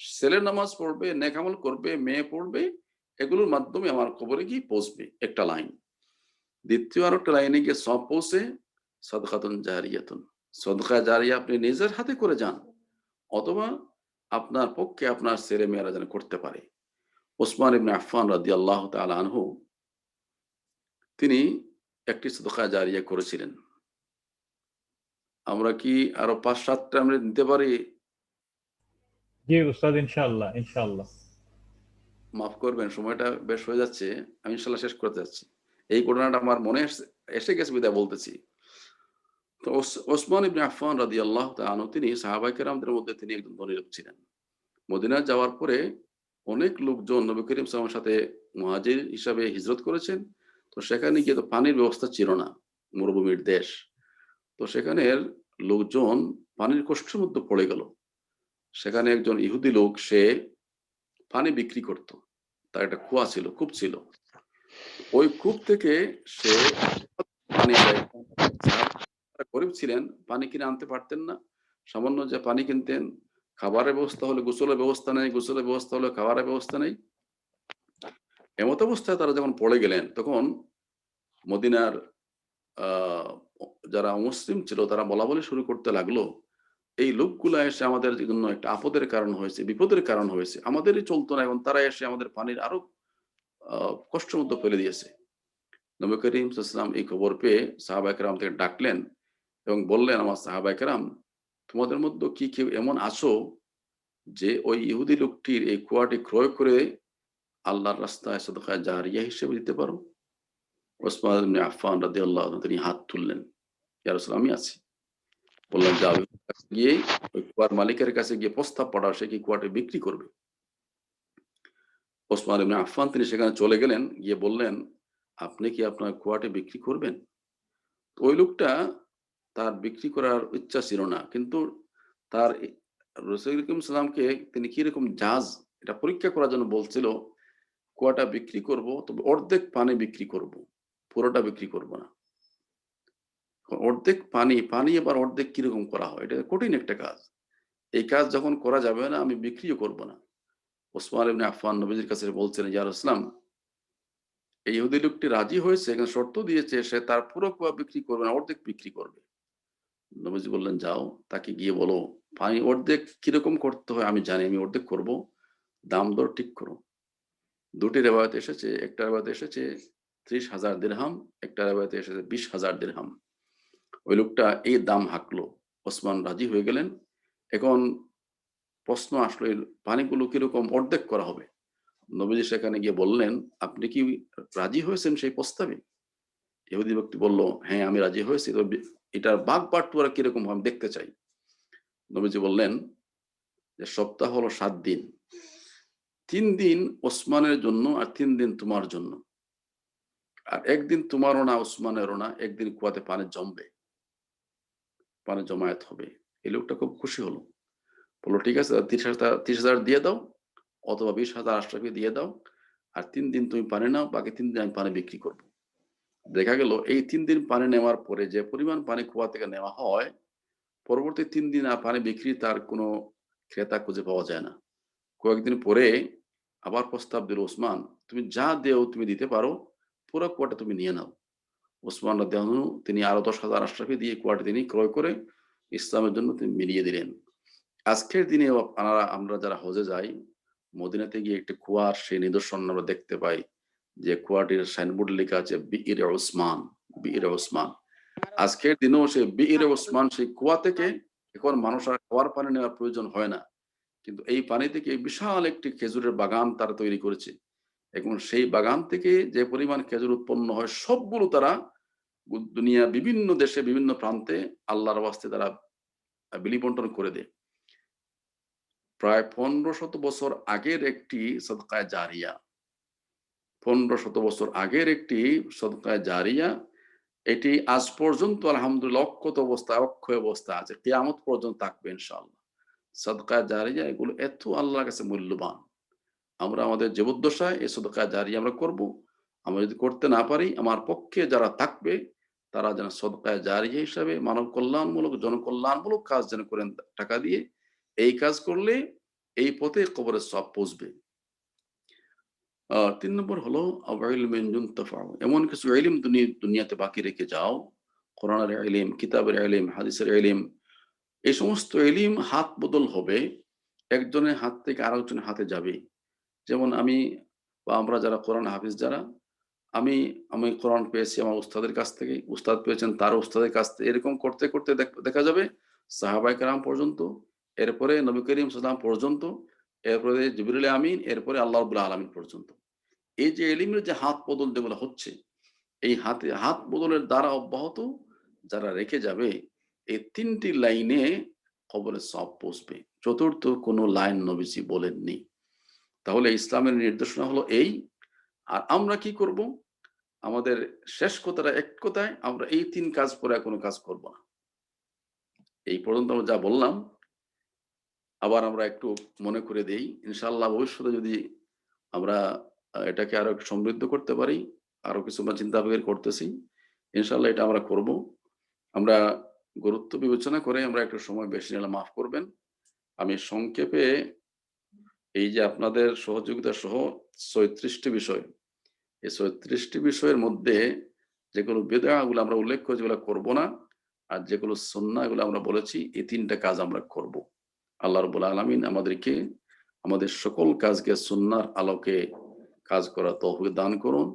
ছেলে নামাজ পড়বে, নেক আমল করবে, মেয়ে পড়বে, এগুলোর মাধ্যমে আমার খবরে গিয়ে পৌঁছবে একটা লাইন। দ্বিতীয় আর একটা লাইনে গিয়ে সব পৌঁছে সাদকাতুন জারিয়াতুন, সদকা জারিয়া আপনি নিজের হাতে করে যান, অথবা আপনার পক্ষে আপনার ছেলে মেয়েরা যেন করতে পারে। ওসমান ইবনে আফফান রাদিয়াল্লাহু তাআলা আনহু, তিনি একটি সদকা জারিয়া করেছিলেন। আমরা কি আরো 5-7টা আমরা নিতে পারি? জি উস্তাদ, ইনশাআল্লাহ ইনশাআল্লাহ। মাফ করবেন, সময়টা বেশ হয়ে যাচ্ছে, আমি ইনশাআল্লাহ শেষ করতে যাচ্ছি। এই ঘটনাটা আমার মনে এসে গেছে বিধায় বলতেছি। তো ওসমান ইবনে আফফান রাদিয়াল্লাহু তাআলা আনহু, তিনি সাহাবায়ে কেরামদের মধ্যে তিনি একজন ধনী লোক ছিলেন। মদিনা যাওয়ার পরে অনেক লোকজন নবী করিম সাল্লাল্লাহু আলাইহি ওয়াসাল্লামের সাথে মুহাজির হিসাবে হিজরত করেছেন। তো সেখানে গিয়ে তো পানির ব্যবস্থা ছিল না, মরুভূমির দেশ। তো সেখানের লোকজন পানির কষ্টের মধ্যে পড়ে গেল। সেখানে একজন ইহুদি লোক, সে পানি বিক্রি করত, তার একটা কুয়া ছিল, কূপ ছিল। ওই কূপ থেকে সে পানি গরিব ছিলেন, পানি কিনে আনতে পারতেন না, সামান্য যে পানি কিনতেন। খাবারের ব্যবস্থা হলে গোসলের ব্যবস্থা নেই, গোসলের ব্যবস্থা হলে খাবারের ব্যবস্থা নেই। এমত অবস্থায় তারা যখন পড়ে গেলেন, তখন মদিনার যারা মুসলিম ছিল তারা বলা বলি শুরু করতে লাগলো, এই লোকগুলা এসে আমাদের জন্য একটা আপদের কারণ হয়েছে, বিপদের কারণ হয়েছে, আমাদেরই চলতো না, এবং তারা এসে আমাদের পানির আরো কষ্টের মধ্যে ফেলে দিয়েছে। নবী করিম সাল্লাল্লাহু আলাইহি ওয়াসাল্লাম এই খবর পেয়ে সাহাবায়ে কেরাম থেকে ডাকলেন এবং বললেন, আমার সাহাবায়ে কেরাম, তোমাদের মধ্যে কি কেউ এমন আছো যে ওই ইহুদি লোকটির এই কুয়াটি ক্রয় করে আল্লাহর রাস্তায় সাদকা জারিয়া হিসেবে দিতে পারো? ওসমান ইবনে আফফান রাদিয়াল্লাহু আনহু তিনি হাত তুললেন, ইয়া রাসূলুল্লাহ, আমি আছি। বললেন, যাও গিয়ে ওই কুয়ার মালিকের কাছে গিয়ে প্রস্তাব পাঠাও, সে কি কুয়াটি বিক্রি করবে। ওসমান ইবনে আফফান তিনি সেখানে চলে গেলেন, গিয়ে বললেন, আপনি কি আপনার কুয়াটি বিক্রি করবেন? ওই লোকটা তার বিক্রি করার ইচ্ছা ছিল না, কিন্তু তার রাসূল করিম সাল্লামকে তিনি কিরকম জাজ এটা পরীক্ষা করার জন্য বলছিল, কুয়াটা বিক্রি করব, তবে অর্ধেক পানি বিক্রি করব, পুরোটা বিক্রি করব না। অর্ধেক পানি, পানি আবার অর্ধেক কিরকম করা হয়, এটা কঠিন একটা কাজ। এই কাজ যখন করা যাবে না, আমি বিক্রিও করব না। ওসমান ইবনে আফফান নবীজির কাছে বলছেন, ইয়া রাসূলুল্লাহ, এই ইহুদি লোকটি রাজি হয়েছে, এখানে শর্ত দিয়েছে সে তার পুরো কুয়া বিক্রি করবে না, অর্ধেক বিক্রি করবে। নবীজি বললেন, যাও তাকে গিয়ে বলো পানি অর্ধেক কিরকম করতে হয় আমি জানি, আমি অর্ধেক করব, দাম দর ঠিক করো। দুটি রেওয়ায়ত এসেছে, একটা রেওয়ায়ত এসেছে 30,000 দিরহাম, একটা রেওয়ায়তে এসেছে 20,000 দিরহাম। ওই লোকটা এই দাম হাঁকলো, ওসমান রাজি হয়ে গেলেন। এখন প্রশ্ন আসলো, এই পানিগুলো কিরকম অর্ধেক করা হবে? নবীজি সেখানে গিয়ে বললেন, আপনি কি রাজি হয়েছেন সেই প্রস্তাবে? ইহুদি ব্যক্তি বলল, হ্যাঁ আমি রাজি হয়েছি, তবে এটার ভাগ বাটোয়ারা কিরকম আমি দেখতে চাই। নবীজি বললেন যে সপ্তাহ হলো 7 দিন, 3 দিন ওসমানের জন্য আর 3 দিন তোমার জন্য, আর একদিন তোমারও না ওসমানেরও না, একদিন কুয়াতে পানি জমবে, পানি জমায়েত হবে। এই লোকটা খুব খুশি হলো, বললো ঠিক আছে 30,000 দিয়ে দাও, অথবা 20,000 আশরাফি দিয়ে দাও, আর 3 দিন তুমি পানি নাও, বাকি 3 দিন আমি পানি বিক্রি করব। দেখা গেল এই 3 দিন পানি নেওয়ার পরে যে পরিমাণ পানি কুয়া থেকে নেওয়া হয়, পরবর্তী 3 দিন আর পানি বিক্রি তার কোনো ক্রেতা খুঁজে পাওয়া যায় না। কয়েকদিন পরে আবার প্রস্তাব দিল, ওসমান তুমি যা দেও তুমি দিতে পারো, পুরো কুয়াটা তুমি নিয়ে নাও। ওসমান রাদিয়াল্লাহু আনহু তিনি আরো 10,000 আশরাফি দিয়ে কুয়াটা তিনি ক্রয় করে ইসলামের জন্য তিনি মিলিয়ে দিলেন। আজকের দিনে আমরা যারা হজে যাই, মদিনাতে গিয়ে একটি কুয়ার সেই নিদর্শন আমরা দেখতে পাই, যে কুয়াটির সাইনবোর্ড লেখা আছে বিইরে ওসমান, বিইরে ওসমান। আজকের দিনেও সেই বিইরে ওসমান, সেই কুয়া থেকে এখন মানুষ আর খাওয়ার পানি নেওয়ার প্রয়োজন হয় না, কিন্তু এই পানি থেকে বিশাল একটি খেজুরের বাগান তারা তৈরি করেছে। এখন সেই বাগান থেকে যে পরিমাণ খেজুর উৎপন্ন হয়, সবগুলো তারা দুনিয়া বিভিন্ন দেশে বিভিন্ন প্রান্তে আল্লাহর ওয়াস্তে তারা বিলি বন্টন করে দেয়। প্রায় 1500 বছর আগের একটি সদকায়ে জারিয়া, 1500 বছর আগের একটি সদকায়ে জারিয়া, এটি আজ পর্যন্ত আলহামদুলিল্লাহ অক্ষয় অবস্থা আছে, কিয়ামত পর্যন্ত থাকবে ইনশাআল্লাহ। সদকায়ে জারিয়া এগুলো এত আল্লাহর কাছে মূল্যবান। আমরা আমাদের জীবদ্দশায় এই সদকায়ে জারিয়া আমরা করব। আমরা যদি করতে না পারি, আমার পক্ষে যারা থাকবে তারা যেন সদকায়ে জারিয়া হিসাবে মানব কল্যাণমূলক, জনকল্যাণমূলক কাজ যেন করেন টাকা দিয়ে। এই কাজ করলে এই পথে কবরের সওয়াব পৌঁছবে। 3 নম্বর হলো ইলমিন ইউনতাফাউ, এমন কিছু ইলম দুনিয়াতে বাকি রেখে যাও, কোরআনের ইলম, কিতাবের ইলম, হাদিসের ইলম। এই সমস্ত ইলম হাত বদল হবে, একজনের হাত থেকে আরেকজনের হাতে যাবে। যেমন আমি বা আমরা যারা কোরআন হাফিজ যারা, আমি কোরআন পেয়েছি আমার উস্তাদের কাছ থেকে, উস্তাদ পেয়েছেন তার উস্তাদের কাছ থেকে, এরকম করতে করতে দেখা যাবে সাহাবায়ে কেরাম পর্যন্ত, এরপরে নবী করিম সাল্লাল্লাহু আলাইহি ওয়াসাল্লাম পর্যন্ত, এরপরে জিবরিল আমিন, এরপরে আল্লাহ রাব্বুল আলামিন পর্যন্ত। এই যে ইলমের যে হাত বদল যেগুলো হচ্ছে, এই হাত বদলের দ্বারা অব্যাহত যারা রেখে যাবে, এই 3টি লাইনে কবরের সওয়াব পৌঁছবে। চতুর্থ কোনো লাইন নবীজি বলেননি। তাহলে ইসলামের নির্দেশনা হলো এই। আর আমরা কি করব? আমাদের শেষ কথাটা এক কথায়, আমরা এই 3 কাজ পরে কোনো কাজ করব না। এই পর্যন্ত আমরা যা বললাম, আবার আমরা একটু মনে করে দেই, ইনশাআল্লাহ ভবিষ্যতে যদি আমরা এটাকে আরো একটু সমৃদ্ধ করতে পারি, আরো কিছু আমরা চিন্তা ভাবনা করতেছি, ইনশাআল্লাহ এটা আমরা করব। আমরা গুরুত্ব বিবেচনা করে আমরা একটু সময় বেশি নিলে মাফ করবেন। আমি সংক্ষেপে এই যে আপনাদের সহযোগিতা সহ 36টি বিষয়, এই 36টি বিষয়ের মধ্যে যেগুলো বিদআগুলো আমরা উল্লেখ করেছি যেগুলো করব না, আর যেগুলো সুন্নাহ এগুলো আমরা বলেছি, এই 3টা কাজ আমরা করব। আল্লাহ রাব্বুল আলামিন আমাদেরকে আমাদের সকল কাজকে সুন্নাহর আলোকে কাজ করা তৌফিক দান করুন।